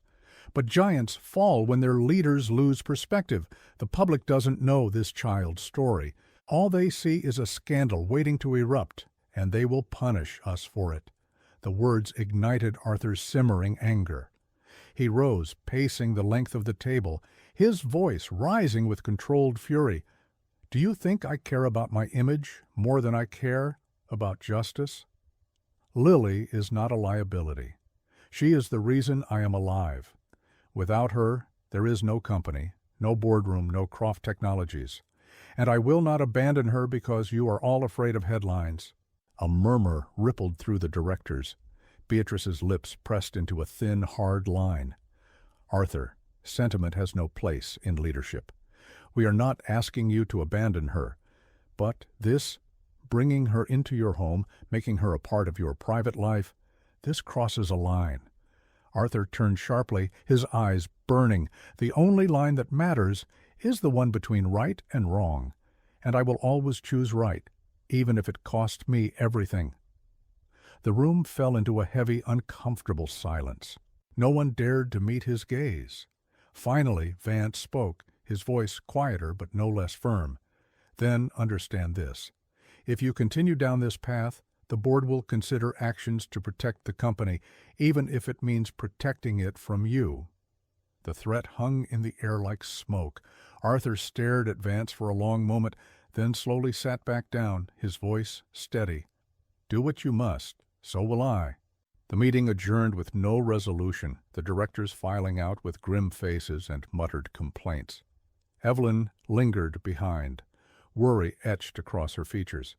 But giants fall when their leaders lose perspective. The public doesn't know this child's story. All they see is a scandal waiting to erupt, and they will punish us for it." The words ignited Arthur's simmering anger. He rose, pacing the length of the table, his voice rising with controlled fury. "Do you think I care about my image more than I care about justice? Lily is not a liability. She is the reason I am alive. Without her, there is no company, no boardroom, no Croft Technologies. And I will not abandon her because you are all afraid of headlines." A murmur rippled through the directors. Beatrice's lips pressed into a thin, hard line. "Arthur, sentiment has no place in leadership. We are not asking you to abandon her. But this, bringing her into your home, making her a part of your private life, this crosses a line." Arthur turned sharply, his eyes burning. "The only line that matters is the one between right and wrong, and I will always choose right, even if it cost me everything." The room fell into a heavy, uncomfortable silence. No one dared to meet his gaze. Finally, Vance spoke, his voice quieter but no less firm. "Then understand this. If you continue down this path, the board will consider actions to protect the company, even if it means protecting it from you." The threat hung in the air like smoke. Arthur stared at Vance for a long moment, then slowly sat back down, his voice steady. "Do what you must. So will I." The meeting adjourned with no resolution, the directors filing out with grim faces and muttered complaints. Evelyn lingered behind, worry etched across her features.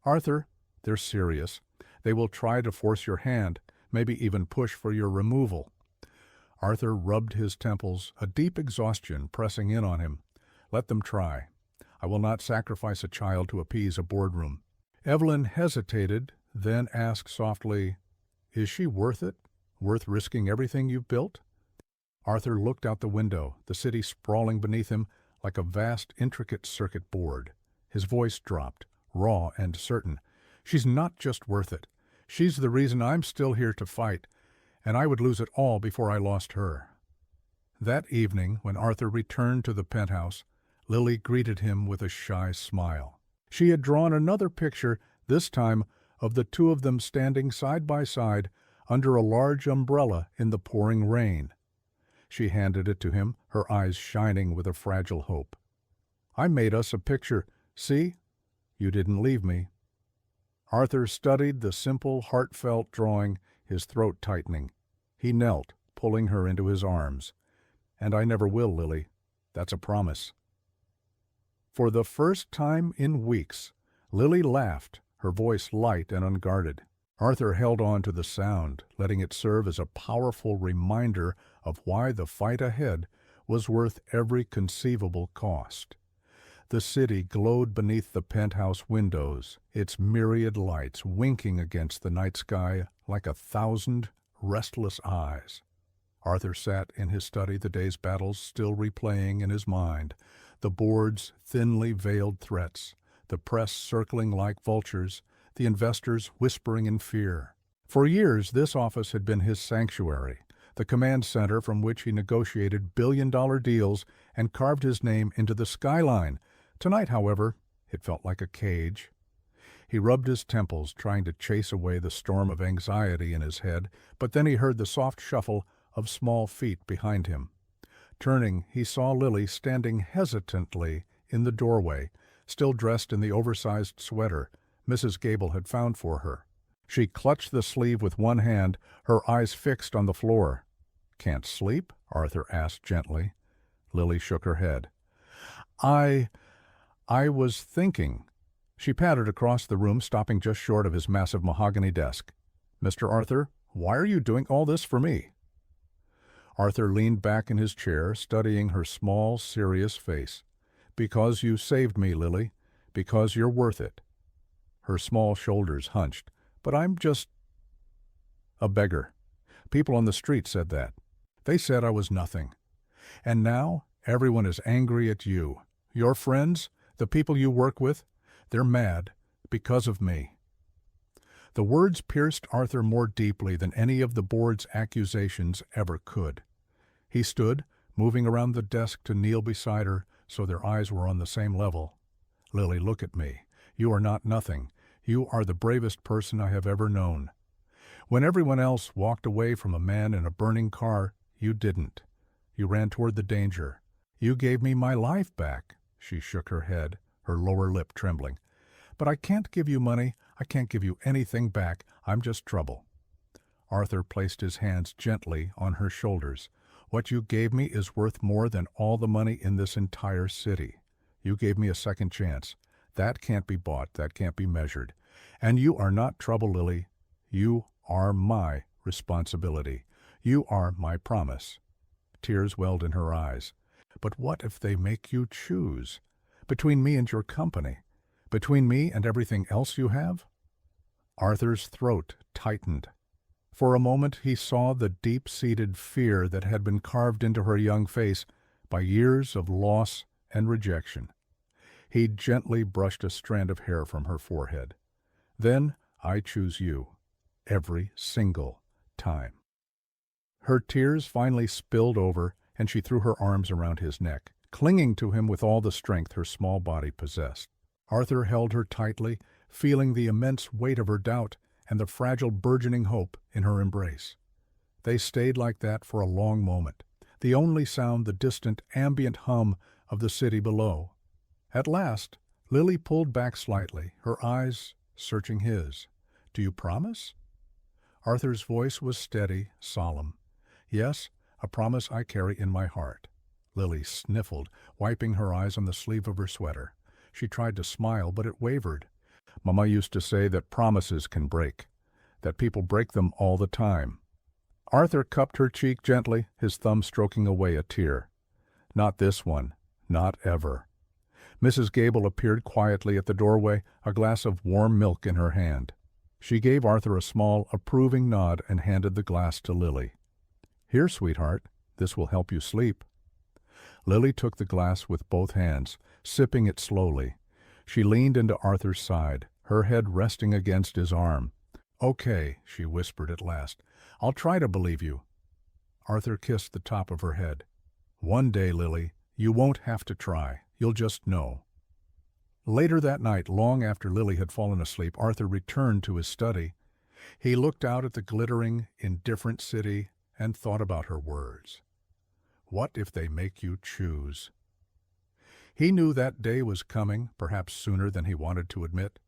"Arthur, they're serious. They will try to force your hand, maybe even push for your removal." Arthur rubbed his temples, a deep exhaustion pressing in on him. "Let them try. I will not sacrifice a child to appease a boardroom." Evelyn hesitated, then asked softly, "Is she worth it? Worth risking everything you've built?" Arthur looked out the window, the city sprawling beneath him like a vast, intricate circuit board. His voice dropped, raw and certain. "She's not just worth it. She's the reason I'm still here to fight, and I would lose it all before I lost her." That evening, when Arthur returned to the penthouse, Lily greeted him with a shy smile. She had drawn another picture, this time of the two of them standing side by side under a large umbrella in the pouring rain. She handed it to him, her eyes shining with a fragile hope. "I made us a picture. See? You didn't leave me." Arthur studied the simple, heartfelt drawing, his throat tightening. He knelt, pulling her into his arms. "And I never will, Lily. That's a promise." For the first time in weeks, Lily laughed, her voice light and unguarded. Arthur held on to the sound, letting it serve as a powerful reminder of why the fight ahead was worth every conceivable cost. The city glowed beneath the penthouse windows, its myriad lights winking against the night sky like 1,000 restless eyes. Arthur sat in his study, the day's battles still replaying in his mind, the board's thinly veiled threats, the press circling like vultures, the investors whispering in fear. For years, this office had been his sanctuary, the command center from which he negotiated billion-dollar deals and carved his name into the skyline. Tonight, however, it felt like a cage. He rubbed his temples, trying to chase away the storm of anxiety in his head, but then he heard the soft shuffle of small feet behind him. Turning, he saw Lily standing hesitantly in the doorway, still dressed in the oversized sweater Mrs. Gable had found for her. She clutched the sleeve with one hand, her eyes fixed on the floor. "Can't sleep?" Arthur asked gently. Lily shook her head. I was thinking." She pattered across the room, stopping just short of his massive mahogany desk. "Mr. Arthur, why are you doing all this for me?" Arthur leaned back in his chair, studying her small, serious face. "Because you saved me, Lily. Because you're worth it." Her small shoulders hunched. "But I'm just a beggar. People on the street said that. They said I was nothing. And now everyone is angry at you. Your friends, the people you work with, they're mad because of me." The words pierced Arthur more deeply than any of the board's accusations ever could. He stood, moving around the desk to kneel beside her so their eyes were on the same level. "Lily, look at me. You are not nothing. You are the bravest person I have ever known. When everyone else walked away from a man in a burning car, you didn't. You ran toward the danger. You gave me my life back." She shook her head, her lower lip trembling. "But I can't give you money. I can't give you anything back. I'm just trouble." Arthur placed his hands gently on her shoulders. "What you gave me is worth more than all the money in this entire city. You gave me a second chance. That can't be bought. That can't be measured. And you are not trouble, Lily. You are my responsibility. You are my promise." Tears welled in her eyes. "But what if they make you choose? Between me and your company? Between me and everything else you have?" Arthur's throat tightened. For a moment he saw the deep-seated fear that had been carved into her young face by years of loss and rejection. He gently brushed a strand of hair from her forehead. "Then I choose you. Every single time." Her tears finally spilled over, and she threw her arms around his neck, clinging to him with all the strength her small body possessed. Arthur held her tightly, feeling the immense weight of her doubt and the fragile burgeoning hope in her embrace. They stayed like that for a long moment, the only sound the distant ambient hum of the city below. At last, Lily pulled back slightly, her eyes searching his. "Do you promise?" Arthur's voice was steady, solemn. "Yes, a promise I carry in my heart." Lily sniffled, wiping her eyes on the sleeve of her sweater. She tried to smile, but it wavered. "Mama used to say that promises can break, that people break them all the time." Arthur cupped her cheek gently, his thumb stroking away a tear. "Not this one. Not ever." Mrs. Gable appeared quietly at the doorway, a glass of warm milk in her hand. She gave Arthur a small, approving nod and handed the glass to Lily. "Here, sweetheart, this will help you sleep." Lily took the glass with both hands, sipping it slowly. She leaned into Arthur's side, her head resting against his arm. "Okay," she whispered at last. "I'll try to believe you." Arthur kissed the top of her head. "One day, Lily, you won't have to try. You'll just know." Later that night, long after Lily had fallen asleep, Arthur returned to his study. He looked out at the glittering, indifferent city and thought about her words. What if they make you choose? He knew that day was coming, perhaps sooner than he wanted to admit.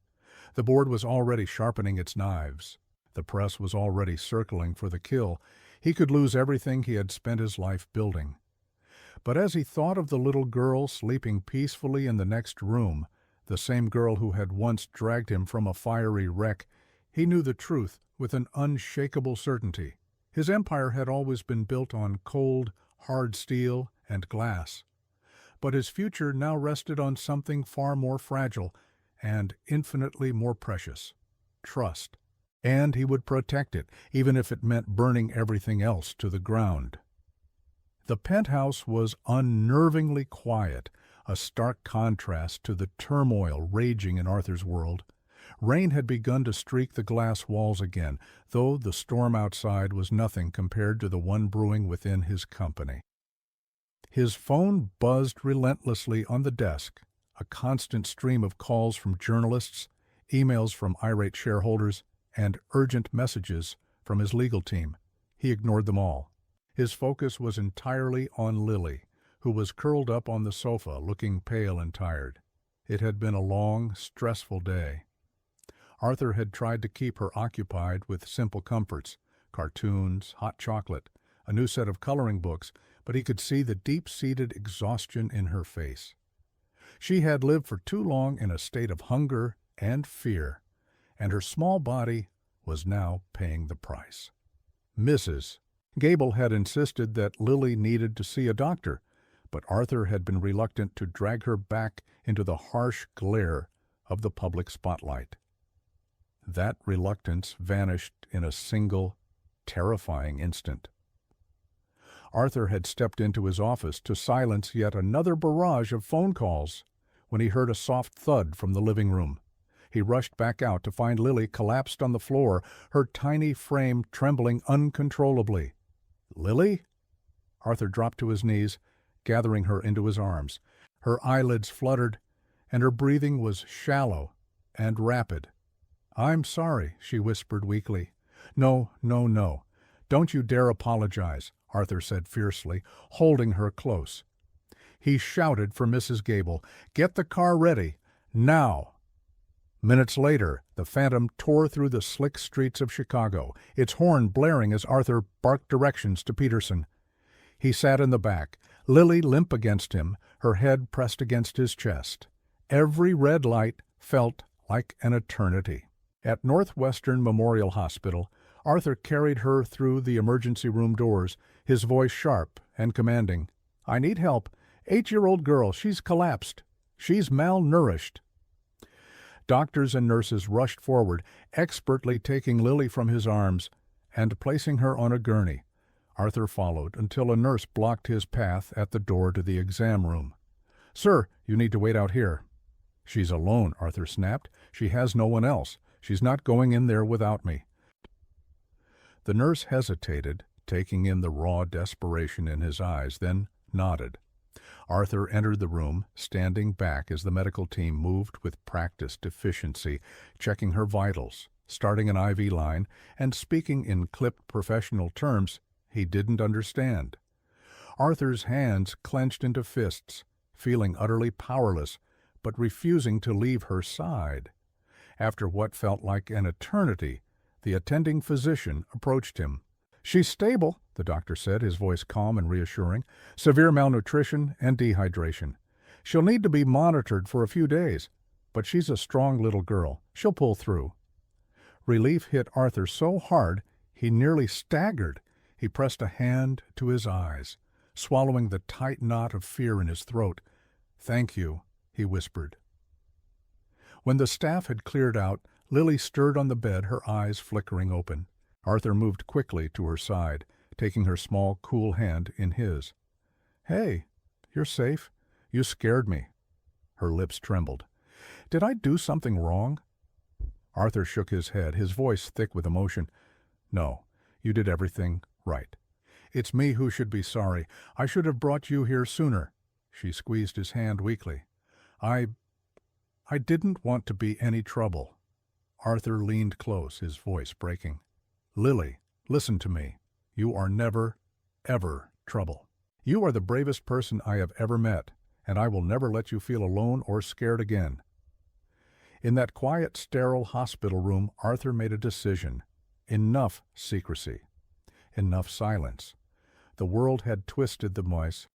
The board was already sharpening its knives. The press was already circling for the kill. He could lose everything he had spent his life building. But as he thought of the little girl sleeping peacefully in the next room, the same girl who had once dragged him from a fiery wreck, he knew the truth with an unshakable certainty. His empire had always been built on cold, hard steel and glass. But his future now rested on something far more fragile and infinitely more precious: trust. And he would protect it, even if it meant burning everything else to the ground. The penthouse was unnervingly quiet, a stark contrast to the turmoil raging in Arthur's world. Rain had begun to streak the glass walls again, though the storm outside was nothing compared to the one brewing within his company. His phone buzzed relentlessly on the desk, a constant stream of calls from journalists, emails from irate shareholders, and urgent messages from his legal team. He ignored them all. His focus was entirely on Lily, who was curled up on the sofa, looking pale and tired. It had been a long, stressful day. Arthur had tried to keep her occupied with simple comforts: cartoons, hot chocolate, a new set of coloring books, but he could see the deep-seated exhaustion in her face. She had lived for too long in a state of hunger and fear, and her small body was now paying the price. Mrs. Gable had insisted that Lily needed to see a doctor, but Arthur had been reluctant to drag her back into the harsh glare of the public spotlight. That reluctance vanished in a single, terrifying instant. Arthur had stepped into his office to silence yet another barrage of phone calls when he heard a soft thud from the living room. He rushed back out to find Lily collapsed on the floor, her tiny frame trembling uncontrollably. "Lily?" Arthur dropped to his knees, gathering her into his arms. Her eyelids fluttered, and her breathing was shallow and rapid. "I'm sorry," she whispered weakly. "No, no, no. Don't you dare apologize," Arthur said fiercely, holding her close. He shouted for Mrs. Gable, "Get the car ready, now!" Minutes later, the Phantom tore through the slick streets of Chicago, its horn blaring as Arthur barked directions to Peterson. He sat in the back, Lily limp against him, her head pressed against his chest. Every red light felt like an eternity. At Northwestern Memorial Hospital, Arthur carried her through the emergency room doors, his voice sharp and commanding. "I need help. 8-year-old girl. She's collapsed. She's malnourished." Doctors and nurses rushed forward, expertly taking Lily from his arms and placing her on a gurney. Arthur followed until a nurse blocked his path at the door to the exam room. "Sir, you need to wait out here." "She's alone," Arthur snapped. "She has no one else. She's not going in there without me." The nurse hesitated, taking in the raw desperation in his eyes, then nodded. Arthur entered the room, standing back as the medical team moved with practiced efficiency, checking her vitals, starting an IV line, and speaking in clipped professional terms he didn't understand. Arthur's hands clenched into fists, feeling utterly powerless, but refusing to leave her side. After what felt like an eternity, the attending physician approached him. "She's stable," the doctor said, his voice calm and reassuring. "Severe malnutrition and dehydration. She'll need to be monitored for a few days, but she's a strong little girl. She'll pull through." Relief hit Arthur so hard he nearly staggered. He pressed a hand to his eyes, swallowing the tight knot of fear in his throat. "Thank you," he whispered. When the staff had cleared out, Lily stirred on the bed, her eyes flickering open. Arthur moved quickly to her side, taking her small, cool hand in his. "Hey, you're safe. You scared me." Her lips trembled. "Did I do something wrong?" Arthur shook his head, his voice thick with emotion. "No, you did everything right. It's me who should be sorry. I should have brought you here sooner." She squeezed his hand weakly. I I didn't want to be any trouble. Arthur leaned close, his voice breaking. Lily, listen to me. You are never, ever trouble. You are the bravest person I have ever met, and I will never let you feel alone or scared again. In that quiet, sterile hospital room, Arthur made a decision. Enough secrecy. Enough silence. The world had twisted the voice,